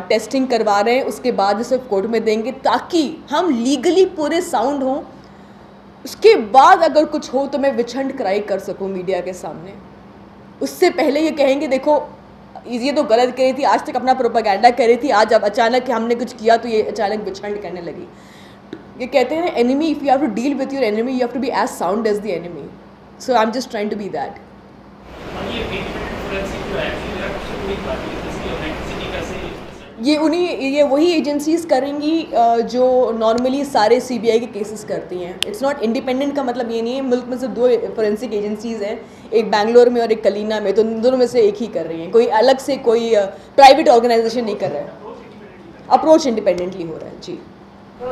टेस्टिंग करवा रहे हैं, उसके बाद इसे कोर्ट में देंगे ताकि हम लीगली पूरे साउंड हों। उसके बाद अगर कुछ हो तो मैं विछंड क्राई कर सकूं मीडिया के सामने। उससे पहले ये कहेंगे देखो ये तो गलत करी थी, आज तक अपना प्रोपेगेंडा कर रही थी, आज अब अचानक हमने कुछ किया तो ये अचानक विछंड करने लगी। ये कहते हैं enemy, if you have to deal with your enemy you have to be as sound as the enemy. So I am just trying to be that. ये वही एजेंसीज करेंगी जो नॉर्मली सारे सीबीआई के केसेस करती हैं। इट्स नॉट इंडिपेंडेंट का मतलब ये नहीं है, मुल्क में सिर्फ 2 फोरेंसिक एजेंसीज हैं, एक बैंगलोर में और एक कलीना में, तो दोनों में से एक ही कर रही हैं, कोई अलग से कोई प्राइवेट ऑर्गेनाइजेशन नहीं कर रहा है, अप्रोच इंडिपेंडेंटली हो रहा है। जी।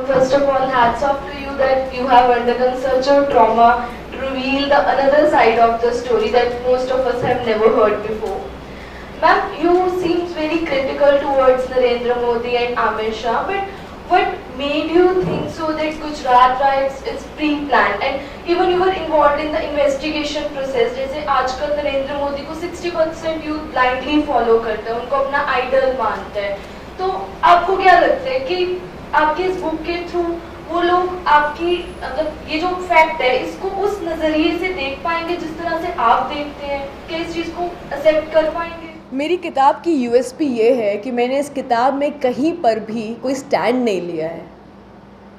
First of all, hats off to you that you have undergone such a trauma to reveal the another side of the story that most of us have never heard before. Ma'am, you seems very critical towards Narendra Modi and Amit Shah, but what made you think so that Gujarat riots is pre-planned and even you were involved in the investigation process? जैसे आजकल नरेंद्र मोदी को 60% यूथ blindly follow करते हैं, उनको अपना आइडल मानते हैं, तो आपको क्या लगता है कि आपके इस बुक के थ्रू वो लोग आपकी मतलब ये जो फैक्ट है इसको उस नजरिए से देख पाएंगे जिस तरह से आप देखते हैं, क्या इस चीज को एक्सेप्ट कर पाएंगे? मेरी किताब की यूएसपी ये है कि मैंने इस किताब में कहीं पर भी कोई स्टैंड नहीं लिया है।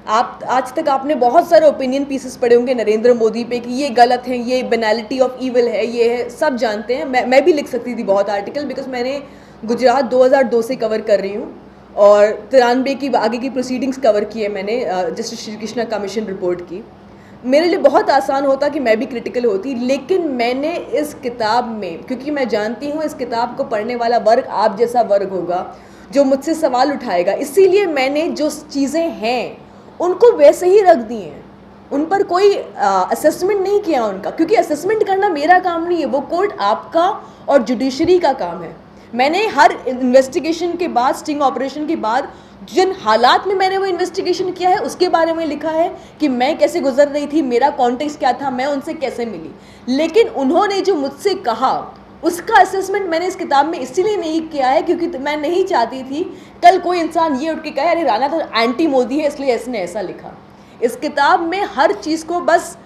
आप आज तक आपने बहुत सारे ओपिनियन पीसेस पढ़े होंगे नरेंद्र मोदी पे कि ये गलत है, ये बेनालिटी ऑफ ईविल है, ये है, सब जानते हैं। मैं भी लिख सकती थी बहुत आर्टिकल, बिकॉज मैंने गुजरात 2002 से कवर कर रही हूँ और 93 की आगे की प्रोसीडिंग्स कवर की है मैंने, justice Shri Krishna commission report की। मेरे लिए बहुत आसान होता कि मैं भी क्रिटिकल होती, लेकिन मैंने इस किताब में, क्योंकि मैं जानती हूँ इस किताब को पढ़ने वाला वर्ग आप जैसा वर्ग होगा जो मुझसे सवाल उठाएगा, इसीलिए मैंने जो चीज़ें हैं उनको वैसे ही रख दी हैं, उन पर कोई असेसमेंट नहीं किया उनका, क्योंकि असेसमेंट करना मेरा काम नहीं है, वो कोर्ट आपका और जुडिशरी का काम है। मैंने हर इन्वेस्टिगेशन के बाद, स्टिंग ऑपरेशन के बाद, जिन हालात में मैंने वो इन्वेस्टिगेशन किया है उसके बारे में लिखा है कि मैं कैसे गुजर रही थी, मेरा कॉन्टेक्स्ट क्या था, मैं उनसे कैसे मिली। लेकिन उन्होंने जो मुझसे कहा उसका असेसमेंट मैंने इस किताब में इसीलिए नहीं किया है क्योंकि मैं नहीं चाहती थी कल कोई इंसान ये उठ के कहे अरे राना तो एंटी मोदी है इसलिए इसने ऐसा लिखा। इस किताब में हर चीज़ को, बस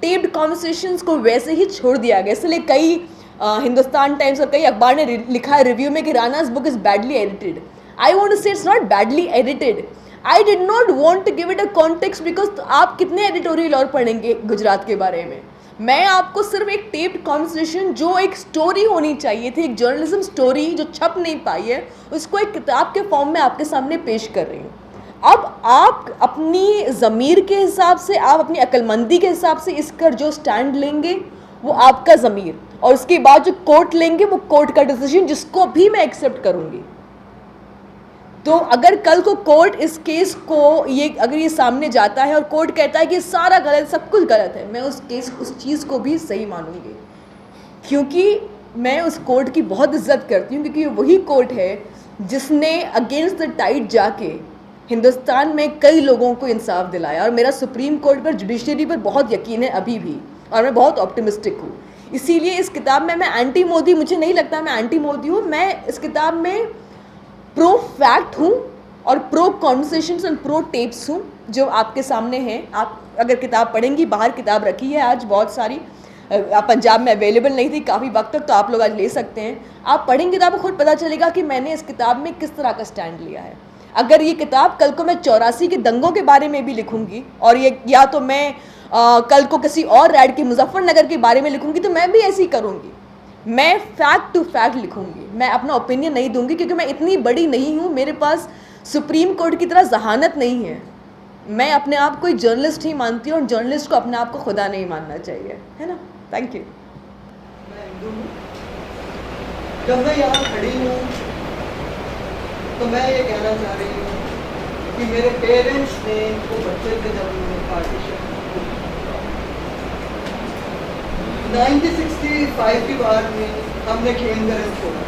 टेप्ड कॉन्वर्सेशंस को वैसे ही छोड़ दिया गया। इसलिए कई हिंदुस्तान टाइम्स और कई अखबार ने लिखा है रिव्यू में कि राना's book is badly edited. I want to say it's not badly edited. I did not want to give it a context because आप कितने एडिटोरियल और पढ़ेंगे गुजरात के बारे में। मैं आपको सिर्फ एक टेप्ड कॉन्वर्सेशन जो एक स्टोरी होनी चाहिए थी, एक जर्नलिज्म स्टोरी जो छप नहीं पाई है, उसको एक किताब के फॉर्म में आपके सामने पेश कर रही हूँ। अब आप अपनी ज़मीर के हिसाब से, आप अपनी अक्लमंदी के हिसाब से इसका जो स्टैंड लेंगे वो आपका ज़मीर, और उसके बाद जो कोर्ट लेंगे वो कोर्ट का डिसीजन, जिसको भी मैं एक्सेप्ट करूँगी। तो अगर कल को कोर्ट इस केस को अगर ये सामने जाता है और कोर्ट कहता है कि सारा गलत, सब कुछ गलत है, मैं उस चीज़ को भी सही मानूंगी, क्योंकि मैं उस कोर्ट की बहुत इज्जत करती हूँ, क्योंकि वही कोर्ट है जिसने अगेंस्ट द टाइड जाके हिंदुस्तान में कई लोगों को इंसाफ दिलाया। और मेरा सुप्रीम कोर्ट पर, जुडिशरी पर बहुत यकीन है अभी भी, और मैं बहुत ऑप्टिमिस्टिक हूँ। इसीलिए इस किताब में मैं एंटी मोदी, मुझे नहीं लगता मैं एंटी मोदी हूँ। मैं इस किताब में प्रो फैक्ट हूँ और pro conversations and pro tapes हूँ जो आपके सामने हैं। आप अगर किताब पढ़ेंगी, बाहर किताब रखी है आज बहुत सारी, पंजाब में अवेलेबल नहीं थी काफ़ी वक्त तक, तो आप लोग आज ले सकते हैं। आप पढ़ेंगे तो आपको खुद पता चलेगा कि मैंने इस किताब में किस तरह का स्टैंड लिया है। अगर ये किताब कल को मैं 84 के दंगों के बारे में भी लिखूंगी, और ये या तो मैं कल को किसी और रैड के मुजफ्फरनगर के बारे में लिखूंगी, तो मैं भी ऐसी करूंगी। मैं फैक्ट टू फैक्ट लिखूंगी, मैं अपना ओपिनियन नहीं दूंगी, क्योंकि मैं इतनी बड़ी नहीं हूँ, मेरे पास सुप्रीम कोर्ट की तरह जहानत नहीं है। मैं अपने आप को एक जर्नलिस्ट ही मानती हूँ, और जर्नलिस्ट को अपने आप को खुदा नहीं मानना चाहिए, है ना। Thank you. मैं हिंदू हूँ। जब मैं यहाँ खड़ी हूँ तो मैं ये कहना चाह रही हूँ कि मेरे पेरेंट्स ने वो बच्चे थे जब उन्होंने पार्टीशन 1965 की बार में हमने खेमगरज छोड़ा।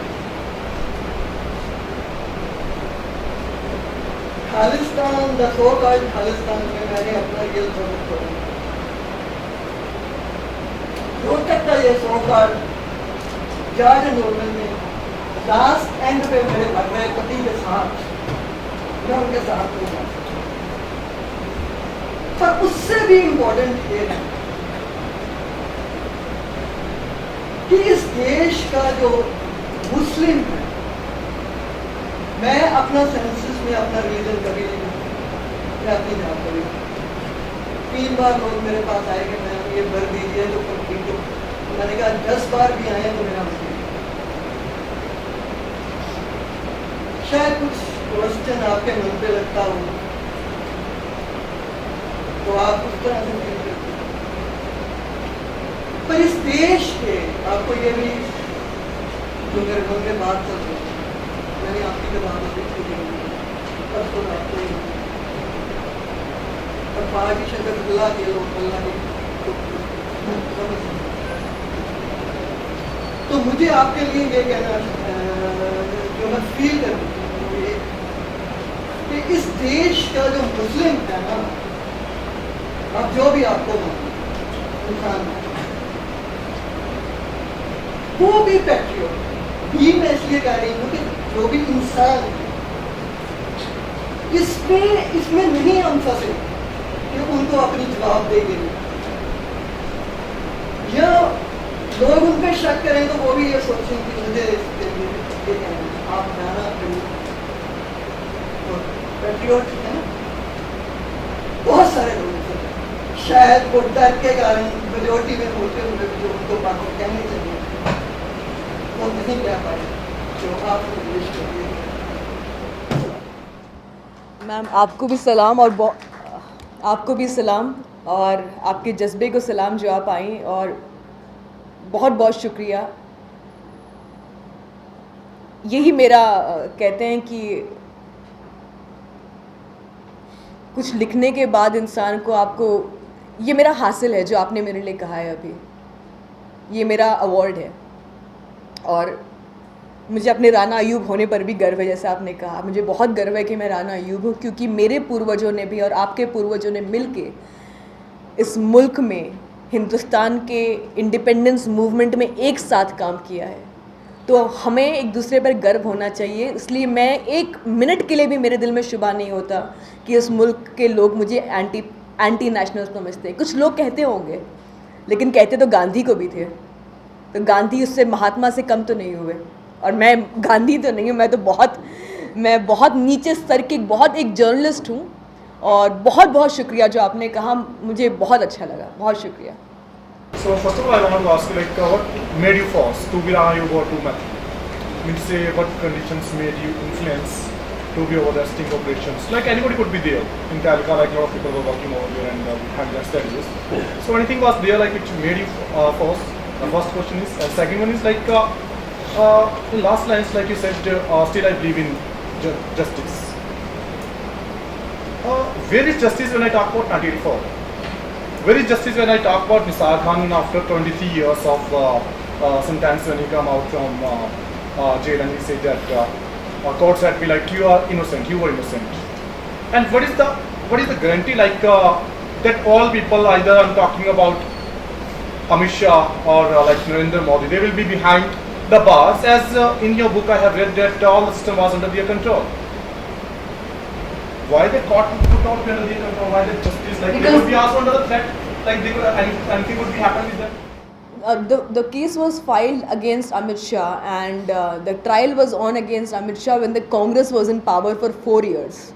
Khalistan, the so called Khalistan में मैंने अपना रियल जरूर छोड़ा। रोहतक का ये सो कॉल्ड जॉर्ज नॉर्मन में लास्ट एंड पे मेरे घर में पति के साथ, मैं उनके साथ हूँ। पर उससे भी इम्पोर्टेंट ये है कि इस देश का जो मुस्लिम है, मैं अपना सेंसस में अपना रिलीजन कभी नहीं दूँ, मैं अपनी जान कभी। 3 बार लोग मेरे पास आए कि मैं ये भर दीजिए तो कंप्लीट हो। मैंने कहा 10 बार भी आए तो मेरा मसला शायद कुछ क्वेश्चन आपके मन पे लगता हो तो आप उस तरह से नहीं करते। पर इस देश के आपको ये भी जो मेरे मन में बात चल रही है, मैंने आपकी किताब लिखी थी परसों रात को ही, और पार्टी शंकर अल्लाह के लोग अल्लाह के तो मुझे आपके लिए ये कहना जो मैं फील कर रही हूँ कि इस देश का जो मुस्लिम है ना, अब जो भी आपको इंसान वो भी पैट्रियट भी, मैं इसलिए कह रही हूँ कि जो भी इंसान है इसमें नहीं हम फंसे कि उनको अपनी जवाब देंगे, या लोग उन पर शक करें तो वो भी ये सोचें कि मुझे ये कहना आप जाना पैट्रियट है ना। बहुत सारे लोग शायद वो डर के कारण मेजोरिटी में होते हुए जो उनको बातों कहनी चाहिए वो नहीं कह पाए जो आप निर्देश करिए। मैम आपको भी सलाम और आपको भी सलाम और आपके जज्बे को सलाम जो आप आई, और बहुत बहुत शुक्रिया। यही मेरा कहते हैं कि कुछ लिखने के बाद इंसान को आपको ये मेरा हासिल है जो आपने मेरे लिए कहा है अभी, ये मेरा अवार्ड है। और मुझे अपने राना अयूब होने पर भी गर्व है, जैसे आपने कहा मुझे बहुत गर्व है कि मैं राना अयूब हूँ, क्योंकि मेरे पूर्वजों ने भी और आपके पूर्वजों ने मिल के इस मुल्क में हिंदुस्तान के इंडिपेंडेंस मूवमेंट में एक साथ काम किया है। तो हमें एक दूसरे पर गर्व होना चाहिए। इसलिए मैं एक मिनट के लिए भी मेरे दिल में शुबा नहीं होता कि इस मुल्क के लोग मुझे एंटी नेशनल समझते हैं। कुछ लोग कहते होंगे, लेकिन कहते तो गांधी को भी थे, तो गांधी उससे महात्मा से कम तो नहीं हुए। और मैं गांधी तो नहीं हूँ, मैं बहुत नीचे स्तर की बहुत एक जर्नलिस्ट हूँ। और बहुत बहुत शुक्रिया जो आपने कहा, मुझे बहुत अच्छा लगा, बहुत शुक्रिया। So first of all, I want to ask you, like, what made you force to be Rana Ayub or to Mati? Means, say, what conditions made you influence to be over the sting operations? Like anybody could be there in Talika, like a lot of people were working over there and had their studies. So anything was there, like, which made you force? The first question is, and second one is like, in last lines, like you said, still I believe in justice. Where is justice when I talk about 1984? Where is justice when I talk about Nisar Khan after 23 years of sentence when he come out from jail and he said that court said be like you are innocent, you were innocent. And what is the guarantee like that all people, either I'm talking about Amit Shah or like Narendra Modi, they will be behind the bars, as in your book I have read that all the system was under their control. Why they caught put out under their control? Why the justice, like because they would be also under the threat, like they could, anything would be happening with them? The case was filed against Amit Shah, and the trial was on against Amit Shah when the Congress was in power for 4 years.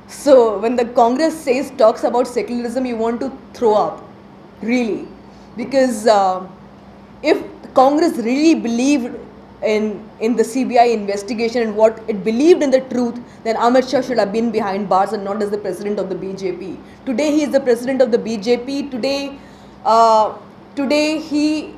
So when the Congress talks about secularism, you want to throw up, really, because if Congress really believed in the CBI investigation and what it believed in the truth, then Amit Shah should have been behind bars and not as the president of the BJP. Today he is the president of the BJP. Today he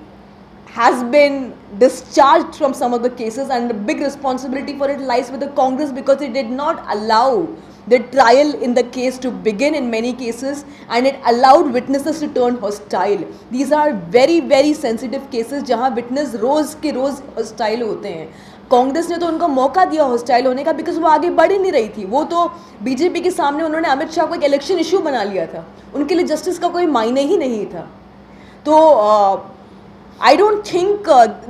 has been discharged from some of the cases, and the big responsibility for it lies with the Congress, because it did not allow the trial in the case to begin in many cases, and it allowed witnesses to turn hostile. These are very very sensitive cases जहाँ witness रोज के रोज hostile होते हैं. कांग्रेस ने तो उनको मौका दिया हॉस्टाइल होने का, बिकॉज वो आगे बढ़ ही नहीं रही थी. वो तो बीजेपी के सामने उन्होंने अमित शाह को एक इलेक्शन इशू बना लिया था. उनके लिए जस्टिस का कोई मायने ही नहीं था. तो I don't think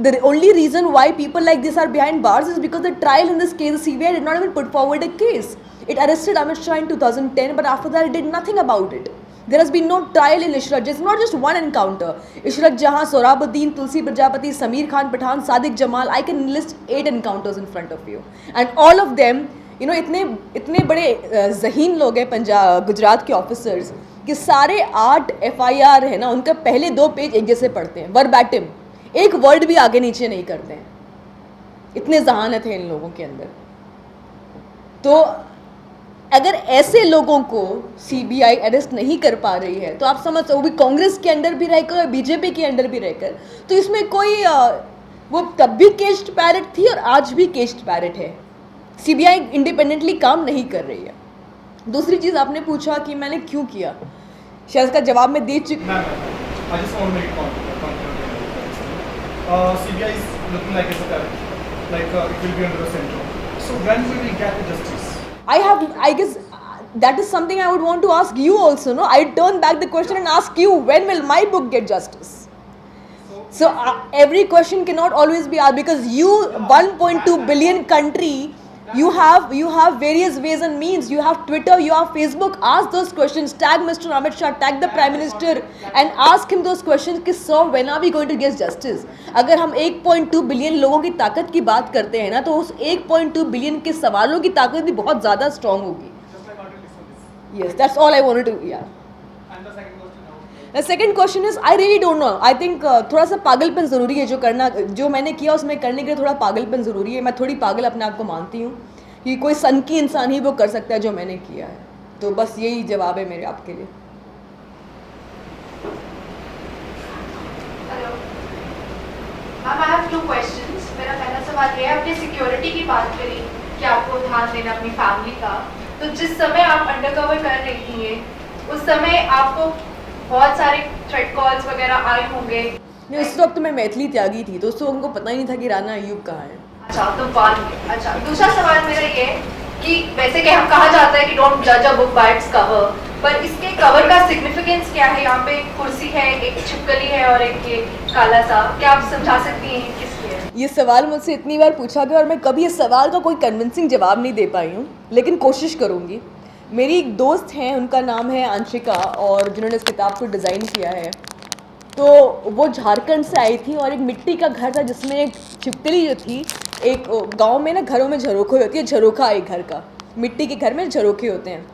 the only reason why people like this are behind bars is because the trial in this case, the CBI did not even put forward a case. It arrested Amit Shah in 2010, but after that it did nothing about it. There has been no trial in Ishrat. It's not just one encounter. Ishrat Jahan, Sohrabuddin, Tulsi Prajapati, Sameer Khan Pathan, Sadiq Jamal, I can list 8 encounters in front of you. And all of them, you know, इतने बड़े ज़हीन लोग हैं पंजाब गुजरात के ऑफिसर्स कि सारे 8 FIR है ना, उनका पहले 2 पेज एक जैसे पढ़ते हैं, वर्बैटिम, एक वर्ड भी आगे नीचे नहीं करते हैं. इतने जहानत है इन लोगों के अंदर. तो अगर ऐसे लोगों को सीबीआई अरेस्ट नहीं कर पा रही है तो आप समझ, वो भी कांग्रेस के अंडर भी रहकर, बीजेपी के अंडर भी रहकर, तो इसमें कोई वो तब भी केस्ड पैरेट थी और आज भी केस्ड पैरेट है। सीबीआई इंडिपेंडेंटली काम नहीं कर रही है। दूसरी चीज़ आपने पूछा कि मैंने क्यों किया, शायद इसका जवाब मैं दे चुकी। I just want to make CBI is looking like it's a parrot, like it will be under a syndrome. So when we will get the justice? I guess that is something I would want to ask you also, no? I turn back the question and ask you, when will my book get justice? So every question cannot always be asked, because you 1.2 billion country, you have various ways and means. You have Twitter, you have Facebook. Ask those questions, tag Mr. Amit Shah, tag the Prime Minister and ask him those questions कि sir, when are we going to get justice? अगर हम 1.2 बिलियन लोगों की ताकत की बात करते हैं ना, तो उस 1.2 बिलियन के सवालों की ताकत भी बहुत ज़्यादा स्ट्रॉन्ग होगी। Yes, that's all I wanted to, yeah. And the second question now. The second question is, I really don't know. I think थोड़ा सा पागलपन ज़रूरी है जो मैंने किया उसमें करने के लिए थोड़ा पागलपन ज़रूरी है। मैं थोड़ी पागल अपने आप को मानती हूँ कि कोई सन की इंसान ही वो कर सकता है जो मैंने किया है। तो बस यही जवाब है मेरे आपके लिए। Hello ma'am, I have 2 questions. मेरा पहला सवाल ये है, आपने सिक्योरिटी की बात करी कि आपको ध्यान देना अपनी फैमिली का, तो जिस समय आप अंडरकवर कर रही थी उस समय आपको बहुत सारे थ्रेट कॉल्स वगैरह आए होंगे? नहीं, उस वक्त मैं मैथिली त्यागी थी, तो उस वक्त उनको पता ही नहीं था कि राणा अयूब कहाँ है। अच्छा, तो बाद में। अच्छा, दूसरा सवाल मेरा ये है कि वैसे कि हम कहा जाता है कि डोंट जज a book by its cover, पर इसके कवर का सिग्निफिकेंस क्या है? यहाँ पे एक कुर्सी है, एक छिपकली है और एक ये काला सा, क्या आप समझा सकती हैं किसकी है? ये सवाल मुझसे इतनी बार पूछा गया और मैं कभी इस सवाल का कोई कन्विंसिंग जवाब नहीं दे पाई हूँ, लेकिन कोशिश करूँगी। मेरी एक दोस्त हैं, उनका नाम है अंशिका, और जिन्होंने इस किताब को डिज़ाइन किया है, तो वो झारखंड से आई थी और एक मिट्टी का घर था जिसमें एक छिपकली जो थी, एक गांव में ना घरों में झरोखे होती है, झरोखा एक घर का, मिट्टी के घर में झरोखे होते हैं,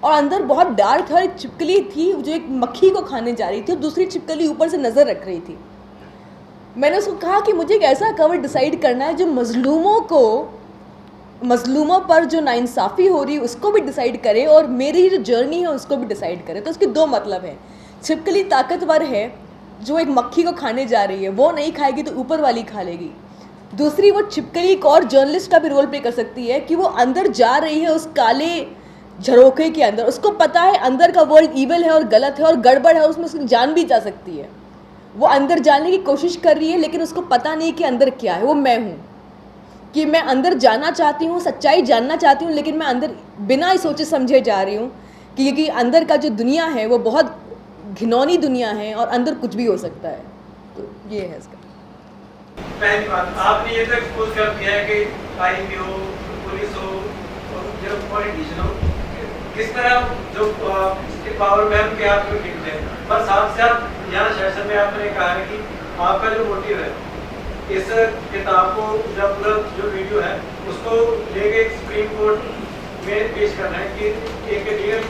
और अंदर बहुत डार्क था। एक छिपकली थी जो एक मक्खी को खाने जा रही थी और दूसरी छिपकली ऊपर से नज़र रख रही थी। मैंने उसको कहा कि मुझे एक ऐसा कवर डिसाइड करना है जो मज़लूमों पर जो नाइंसाफ़ी हो रही है उसको भी डिसाइड करे और मेरी जो जर्नी है उसको भी डिसाइड करे। तो उसके 2 मतलब हैं। छिपकली ताकतवर है जो एक मक्खी को खाने जा रही है, वो नहीं खाएगी तो ऊपर वाली खा लेगी। दूसरी, वो छिपकली एक और जर्नलिस्ट का भी रोल प्ले कर सकती है कि वो अंदर जा रही है उस काले झरोखे के अंदर, उसको पता है अंदर का वर्ल्ड ईविल है और गलत है और गड़बड़ है, उसमें उसकी जान भी जा सकती है। वो अंदर जाने की कोशिश कर रही है लेकिन उसको पता नहीं कि अंदर क्या है। वो मैं हूँ कि मैं अंदर जाना चाहती हूँ, सच्चाई जानना चाहती हूँ, लेकिन मैं अंदर बिना ही सोचे समझे जा रही हूँ कि अंदर का जो दुनिया है वो बहुत घिनौनी दुनिया है और अंदर कुछ भी हो सकता है। तो ये है इसका। पहली बात, आपने ये तो एक्सपोज कर दिया है कि आईबी हो, पुलिस हो और जो पॉलिटिशियन हो, किस तरह जो पावर में हम क्या आपको दिखते हैं, पर साथ साथ यहाँ सेशन में आपने कहा है कि आपका जो मोटिव है इस किताब को, जब पूरा जो वीडियो है उसको लेके सुप्रीम कोर्ट में पेश करना है कि एक रियल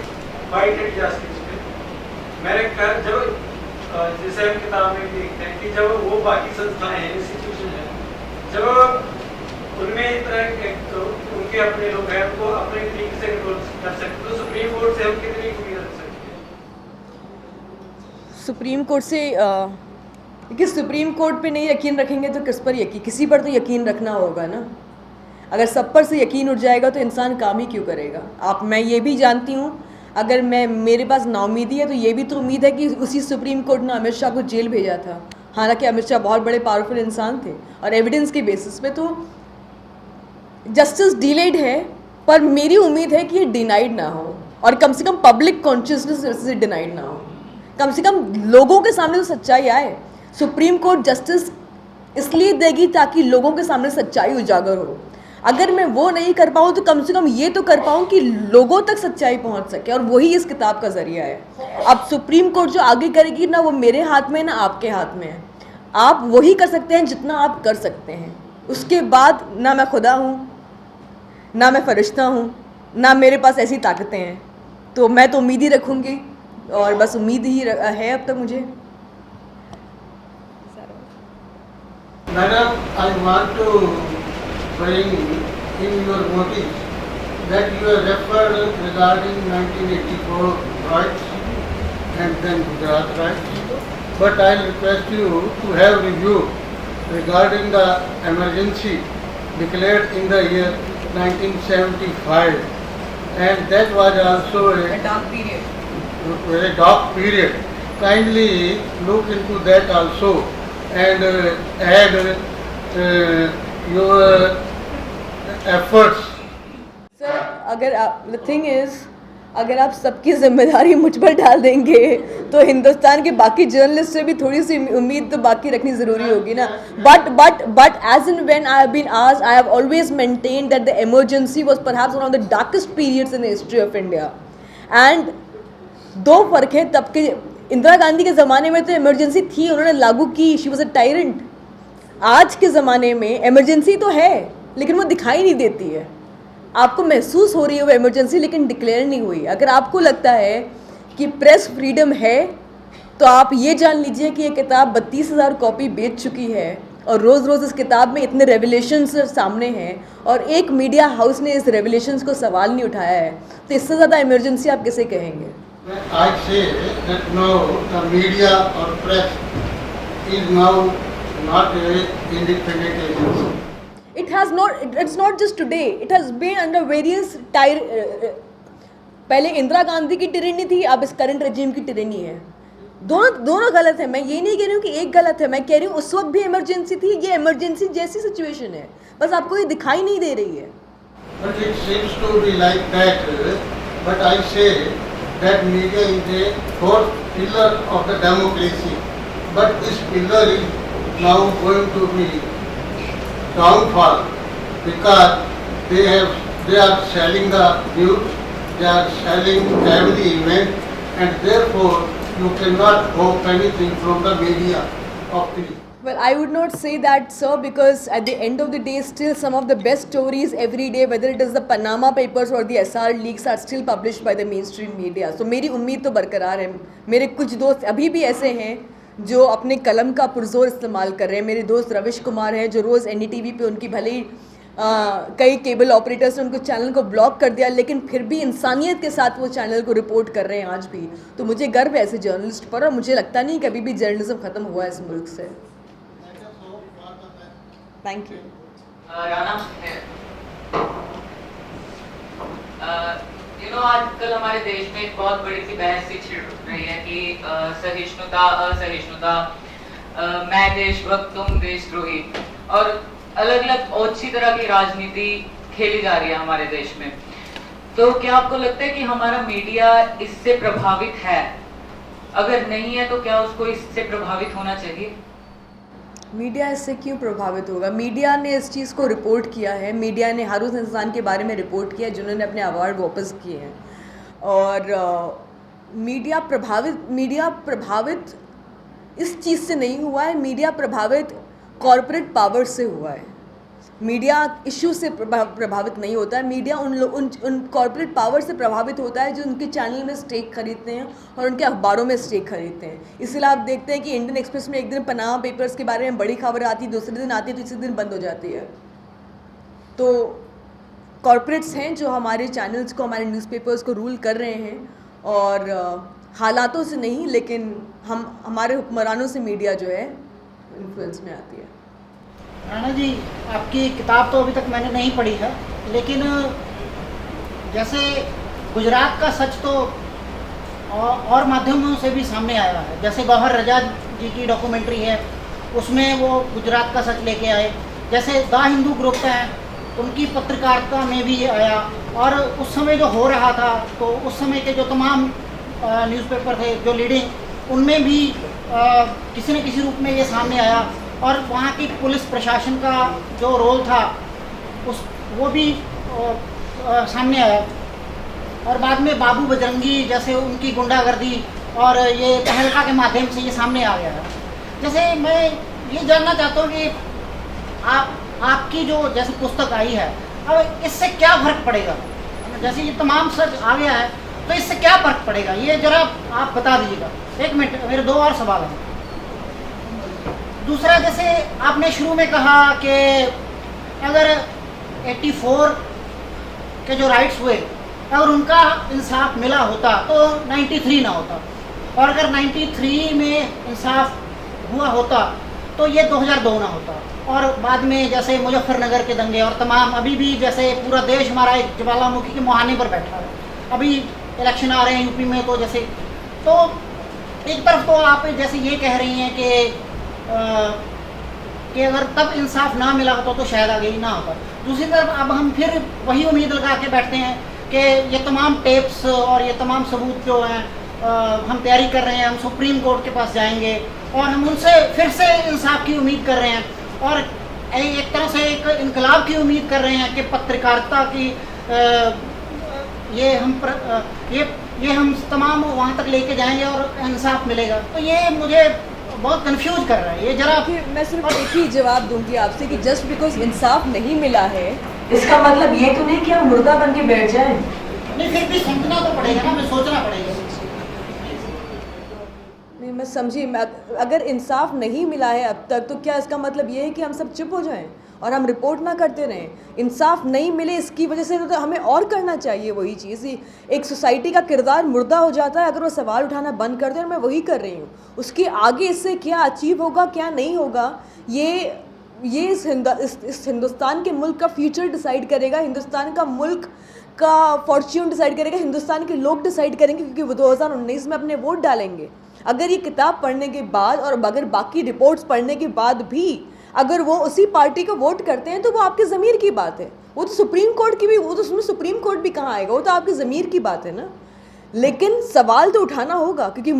वाइट एंड जस्टिस पे। मैंने कहा जब जैसे हम किताब में देखते हैं कि जब वो बाकी संस्थाएं हैं, इंस्टीट्यूशन है, जब उनमें इस तरह तो उनके अपने लोग हैं, उनको अपने तरीके से कंट्रोल कर सकते, तो सुप्रीम कोर्ट से हम कितनी उम्मीद रख सकते हैं? सुप्रीम कोर्ट से देखिए, सुप्रीम कोर्ट पे नहीं यकीन रखेंगे तो किस पर यकीन, किसी पर तो यकीन रखना होगा ना। अगर सब पर से यकीन उठ जाएगा तो इंसान काम ही क्यों करेगा। मैं ये भी जानती हूँ, अगर मेरे पास नाउमीदी है तो ये भी तो उम्मीद है कि उसी सुप्रीम कोर्ट ने अमित शाह को जेल भेजा था, हालांकि अमित शाह बहुत बड़े पावरफुल इंसान थे, और एविडेंस के बेसिस पे तो जस्टिस डिलेड है, पर मेरी उम्मीद है कि ये डिनाइड ना हो, और कम से कम पब्लिक कॉन्शियसनेस से डिनाइड ना हो, कम से कम लोगों के सामने तो सच्चाई आए। सुप्रीम कोर्ट जस्टिस इसलिए देगी ताकि लोगों के सामने सच्चाई उजागर हो। अगर मैं वो नहीं कर पाऊँ तो कम से कम ये तो कर पाऊँ कि लोगों तक सच्चाई पहुँच सके, और वही इस किताब का ज़रिया है। अब सुप्रीम कोर्ट जो आगे करेगी ना, वो मेरे हाथ में ना आपके हाथ में है। आप वही कर सकते हैं जितना आप कर सकते हैं। उसके बाद ना मैं खुदा हूँ, ना मैं फरिश्ता हूँ, ना मेरे पास ऐसी ताकतें हैं। तो मैं तो उम्मीद ही रखूँगी, और बस उम्मीद ही है अब तक मुझे। Madam, I want to bring in your motive that you have referred regarding 1984 riots and then Gujarat riots, but I request you to have review regarding the emergency declared in the year 1975, and that was also A dark period. very dark period. Kindly look into that also and add your efforts. Sir अगर द थिंग इज़ अगर आप सबकी जिम्मेदारी मुझ पर डाल देंगे तो हिंदुस्तान के बाकी जर्नलिस्ट से भी थोड़ी सी उम्मीद तो बाकी रखनी ज़रूरी होगी ना. But as and when I have been asked, I have always maintained that the emergency was perhaps one of the darkest periods in the history of India. And दो फ़र्क है. तब के इंदिरा गांधी के ज़माने में तो इमरजेंसी थी, उन्होंने लागू की, शी वॉज अ टायरेंट. आज के ज़माने में इमरजेंसी तो है लेकिन वो दिखाई नहीं देती है. आपको महसूस हो रही है वो इमरजेंसी लेकिन डिक्लेयर नहीं हुई. अगर आपको लगता है कि प्रेस फ्रीडम है तो आप ये जान लीजिए कि ये किताब 32,000 कॉपी बेच चुकी है और रोज़ रोज़ इस किताब में इतने रेवलेशंस सामने हैं और एक मीडिया हाउस ने इस रेवलेशंस को सवाल नहीं उठाया है. तो इससे ज़्यादा इमरजेंसी आप किसे कहेंगे? I say that now the media or press is now not a independent agency. It's not just today. It has been under various पहले इंदिरा गांधी की टिरेनी थी, अब इस करंट रेजिम की टिरेनी है. दोनों गलत है. मैं ये नहीं कह रही हूँ कि एक गलत है, मैं कह रही हूँ उस वक्त भी इमरजेंसी थी. ये इमरजेंसी जैसी सिचुएशन है, बस आपको ये दिखाई नहीं दे रही है. But it seems to be like that. But I say that media is a fourth pillar of the democracy. But this pillar is now going to be downfall because they are selling the news, they are selling every event, and therefore you cannot hope anything from the media of the. Well, I would not say that, sir, because at the end of the day, still some of the best stories every day, whether it is the Panama Papers or the SR leaks, are still published by the mainstream media. So मेरी उम्मीद तो बरकरार है. मेरे कुछ दोस्त अभी भी ऐसे हैं जो अपने कलम का पुरजोर इस्तेमाल कर रहे हैं. मेरे दोस्त रविश कुमार हैं जो रोज़ NDTV पे, उनकी भले ही कई केबल ऑपरेटर्स ने उनको चैनल को ब्लॉक कर दिया लेकिन फिर भी इंसानियत के साथ वो चैनल को रिपोर्ट कर रहे हैं आज भी. तो मुझे गर्व है ऐसे जर्नलिस्ट पर और मुझे लगता नहीं कभी भी जर्नलिज्म ख़त्म हुआ है इस मुल्क से. Thank you. राणा, आजकल हमारे देश में एक बहुत बड़ी सी बहस सी छिड़ रही है कि सहिष्णुता असहिष्णुता, मैं देशभक्त तुम देशद्रोही, और अलग अलग ओछी तरह की राजनीति खेली जा रही है हमारे देश में. तो क्या आपको लगता है कि हमारा मीडिया इससे प्रभावित है? अगर नहीं है तो क्या उसको इससे प्रभावित होना चाहिए? मीडिया इससे क्यों प्रभावित होगा? मीडिया ने इस चीज़ को रिपोर्ट किया है. मीडिया ने हर उस इंसान के बारे में रिपोर्ट किया है जिन्होंने अपने अवार्ड वापस किए हैं. और मीडिया प्रभावित इस चीज़ से नहीं हुआ है. मीडिया प्रभावित कॉरपोरेट पावर से हुआ है. मीडिया इश्यू से प्रभावित नहीं होता है. मीडिया उन कॉरपोरेट पावर से प्रभावित होता है जो उनके चैनल में स्टेक खरीदते हैं और उनके अखबारों में स्टेक खरीदते हैं. इसलिए आप देखते हैं कि इंडियन एक्सप्रेस में एक दिन पनामा पेपर्स के बारे में बड़ी खबर आती है, दूसरे दिन आती है, तीसरे दिन बंद हो जाती है. तो कॉरपोरेट्स हैं जो हमारे चैनल्स को, हमारे न्यूज़पेपर्स को रूल कर रहे हैं और हालातों से नहीं लेकिन हमारे हुक्मरानों से मीडिया जो है इन्फ्लुएंस में आती है. राणा जी, आपकी किताब तो अभी तक मैंने नहीं पढ़ी है, लेकिन जैसे गुजरात का सच तो और माध्यमों से भी सामने आया है. जैसे गौहर रजा जी की डॉक्यूमेंट्री है, उसमें वो गुजरात का सच लेके आए. जैसे द हिंदू ग्रुप हैं, उनकी पत्रकारिता में भी ये आया. और उस समय जो हो रहा था तो उस समय के जो तमाम न्यूज़पेपर थे जो लीडिंग, उनमें भी किसी न किसी रूप में ये सामने आया. और वहाँ की पुलिस प्रशासन का जो रोल था वो भी सामने आया. और बाद में बाबू बजरंगी जैसे उनकी गुंडागर्दी और ये तहलका के माध्यम से ये सामने आ गया है. जैसे मैं ये जानना चाहता हूँ कि आपकी जो जैसे पुस्तक आई है, अब इससे क्या फ़र्क पड़ेगा? जैसे ये तमाम सच आ गया है तो इससे क्या फ़र्क पड़ेगा, ये ज़रा आप बता दीजिएगा. एक मिनट, मेरे दो और सवाल हैं. दूसरा, जैसे आपने शुरू में कहा कि अगर 84 के जो राइट्स हुए, अगर उनका इंसाफ मिला होता तो 93 ना होता, और अगर 93 में इंसाफ हुआ होता तो ये 2002 ना होता। और बाद में जैसे मुजफ्फरनगर के दंगे और तमाम, अभी भी जैसे पूरा देश हमारा एक ज्वालामुखी के मुहाने पर बैठा है, अभी इलेक्शन आ रहे हैं यूपी में, तो जैसे तो एक तरफ तो आप जैसे ये कह रही हैं कि अगर तब इंसाफ ना मिला होता तो शायद आगे ही ना होता। दूसरी तरफ अब हम फिर वही उम्मीद लगा के बैठते हैं कि ये तमाम टेप्स और ये तमाम सबूत जो हैं हम तैयारी कर रहे हैं, हम सुप्रीम कोर्ट के पास जाएंगे और हम उनसे फिर से इंसाफ की उम्मीद कर रहे हैं, और एक तरह से एक इनकलाब की उम्मीद कर रहे हैं कि पत्रकारिता की ये हम तमाम वहाँ तक लेके जाएंगे और इंसाफ मिलेगा। तो ये मुझे बहुत कंफ्यूज कर रहा है ये जरा। मैं सिर्फ एक ही जवाब दूंगी आपसे कि जस्ट बिकॉज इंसाफ नहीं मिला है इसका मतलब ये तो नहीं कि हम मुर्दा बन के बैठ जाएं। नहीं, फिर भी समझना तो पड़ेगा ना, हमें सोचना पड़ेगा। नहीं, मैं समझी, अगर इंसाफ नहीं मिला है अब तक तो क्या इसका मतलब ये है कि हम सब चुप हो जाएं और हम रिपोर्ट ना करते रहें? इंसाफ नहीं मिले इसकी वजह से तो हमें और करना चाहिए वही चीज़ ही। एक सोसाइटी का किरदार मुर्दा हो जाता है अगर वो सवाल उठाना बंद कर दे, और मैं वही कर रही हूँ। उसके आगे इससे क्या अचीव होगा क्या नहीं होगा, ये इस हिंदुस्तान के मुल्क का फ्यूचर डिसाइड करेगा, हिंदुस्तान का मुल्क का फॉर्च्यून डिसाइड करेगा, हिंदुस्तान के लोग डिसाइड करेंगे, क्योंकि वो 2019 में अपने वोट डालेंगे। अगर ये किताब पढ़ने के बाद और अगर बाकी रिपोर्ट्स पढ़ने के बाद भी अगर वो उसी पार्टी को वोट करते हैं तो वो आपके ज़मीर की बात है। वो तो सुप्रीम कोर्ट की भी, वो तो उसमें सुप्रीम कोर्ट भी कहाँ आएगा, वो तो आपके ज़मीर की बात है ना। लेकिन सवाल तो उठाना होगा, क्योंकि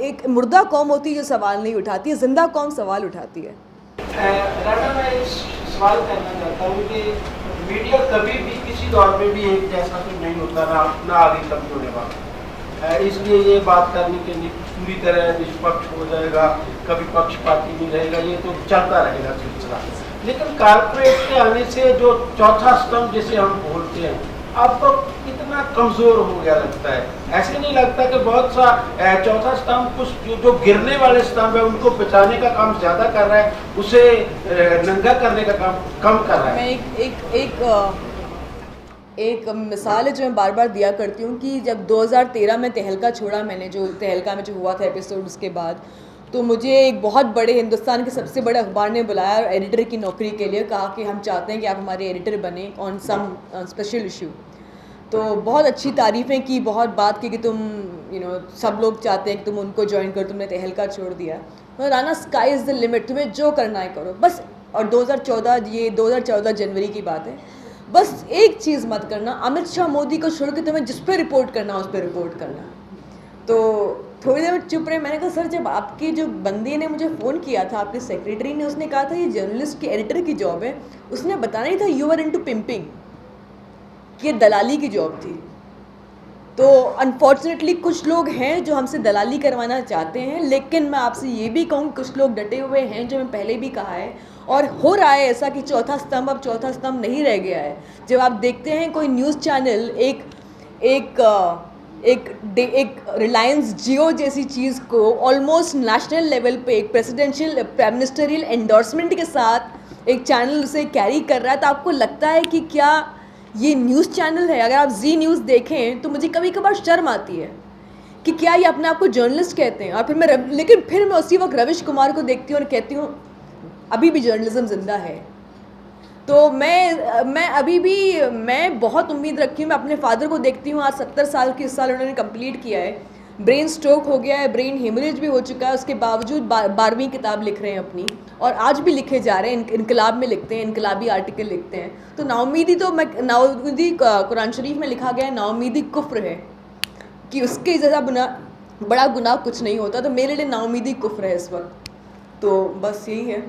एक मुर्दा कौम होती है जो सवाल नहीं उठाती है, जिंदा कौम सवाल उठाती है। राणा, मैं सवाल करना चाहता हूँ कि मीडिया कभी भी किसी दौर में भी एक जैसा तो नहीं होता ना आगे कभी होने वाला, इसलिए ये बात करने के लिए पूरी तरह निष्पक्ष हो जाएगा, कभी पक्षपाती नहीं रहेगा, ये तो चलता रहेगा सिलसिला। लेकिन कारपोरेट के आने से जो चौथा स्तंभ जिसे हम बोलते हैं अब तो कितना कमजोर हो गया लगता है। ऐसे नहीं लगता कि बहुत सा चौथा स्तंभ कुछ जो गिरने वाले स्तंभ है उनको बचाने का काम ज्यादा कर रहा है, उसे नंगा करने का काम कम कर रहा है। मैं एक मिसाल है जो मैं बार बार दिया करती हूँ कि जब 2013 में तहलका छोड़ा मैंने, जो तहलका में जो हुआ था एपिसोड, उसके बाद तो मुझे एक बहुत बड़े हिंदुस्तान के सबसे बड़े अखबार ने बुलाया और एडिटर की नौकरी के लिए कहा कि हम चाहते हैं कि आप हमारे एडिटर बने ऑन सम स्पेशल इशू। तो बहुत अच्छी तारीफ़ें की, बहुत बात की कि तुम सब लोग चाहते हैं कि तुम उनको ज्वाइन करो, तुमने तहलका छोड़ दिया। तो Rana, sky is the limit, तुम्हें जो करना है करो बस। और 2014 जनवरी की बात है, बस एक चीज़ मत करना, अमित शाह मोदी को छोड़ के तुम्हें जिस पे रिपोर्ट करना उस पर रिपोर्ट करना। तो थोड़ी देर में चुप रहे। मैंने कहा सर, जब आपके जो बंदे ने मुझे फ़ोन किया था, आपके सेक्रेटरी ने, उसने कहा था ये जर्नलिस्ट की एडिटर की जॉब है, उसने बताना ही था यू आर इनटू पिंपिंग, कि ये दलाली की जॉब थी। तो अनफॉर्चुनेटली कुछ लोग हैं जो हमसे दलाली करवाना चाहते हैं, लेकिन मैं आपसे ये भी कहूँ कुछ लोग डटे हुए हैं, जो मैं पहले भी कहा है, और हो रहा है ऐसा कि चौथा स्तंभ अब चौथा स्तंभ नहीं रह गया है। जब आप देखते हैं कोई न्यूज़ चैनल एक रिलायंस जियो जैसी चीज़ को ऑलमोस्ट नेशनल लेवल पे एक प्रेसिडेंशियल मिनिस्टरियल एंडोर्समेंट के साथ एक चैनल उसे कैरी कर रहा है, तो आपको लगता है कि क्या ये न्यूज़ चैनल है? अगर आप जी न्यूज़ देखें तो मुझे कभी कभार शर्म आती है कि क्या ये अपने आप को जर्नलिस्ट कहते हैं। और फिर मैं उसी वक्त रविश कुमार को देखती हूँ और कहती हूँ अभी भी जर्नलिज्म जिंदा है। तो मैं अभी भी बहुत उम्मीद रखी हूँ। मैं अपने फादर को देखती हूँ, आज 70 साल की, इस साल उन्होंने कंप्लीट किया है, ब्रेन स्ट्रोक हो गया है, ब्रेन हेमरेज भी हो चुका है, उसके बावजूद 12वीं किताब लिख रहे हैं अपनी, और आज भी लिखे जा रहे हैं, इनकलाब में लिखते हैं, इनकलाबी आर्टिकल लिखते हैं। तो नाउमीदी नाउमीदी कुरान शरीफ में लिखा गया है नाउमीदी कुफ्र है, कि उसके जैसा बड़ा गुनाह कुछ नहीं होता। तो मेरे लिए नाउमीदी कुफ्र है इस वक्त। तो बस यही है।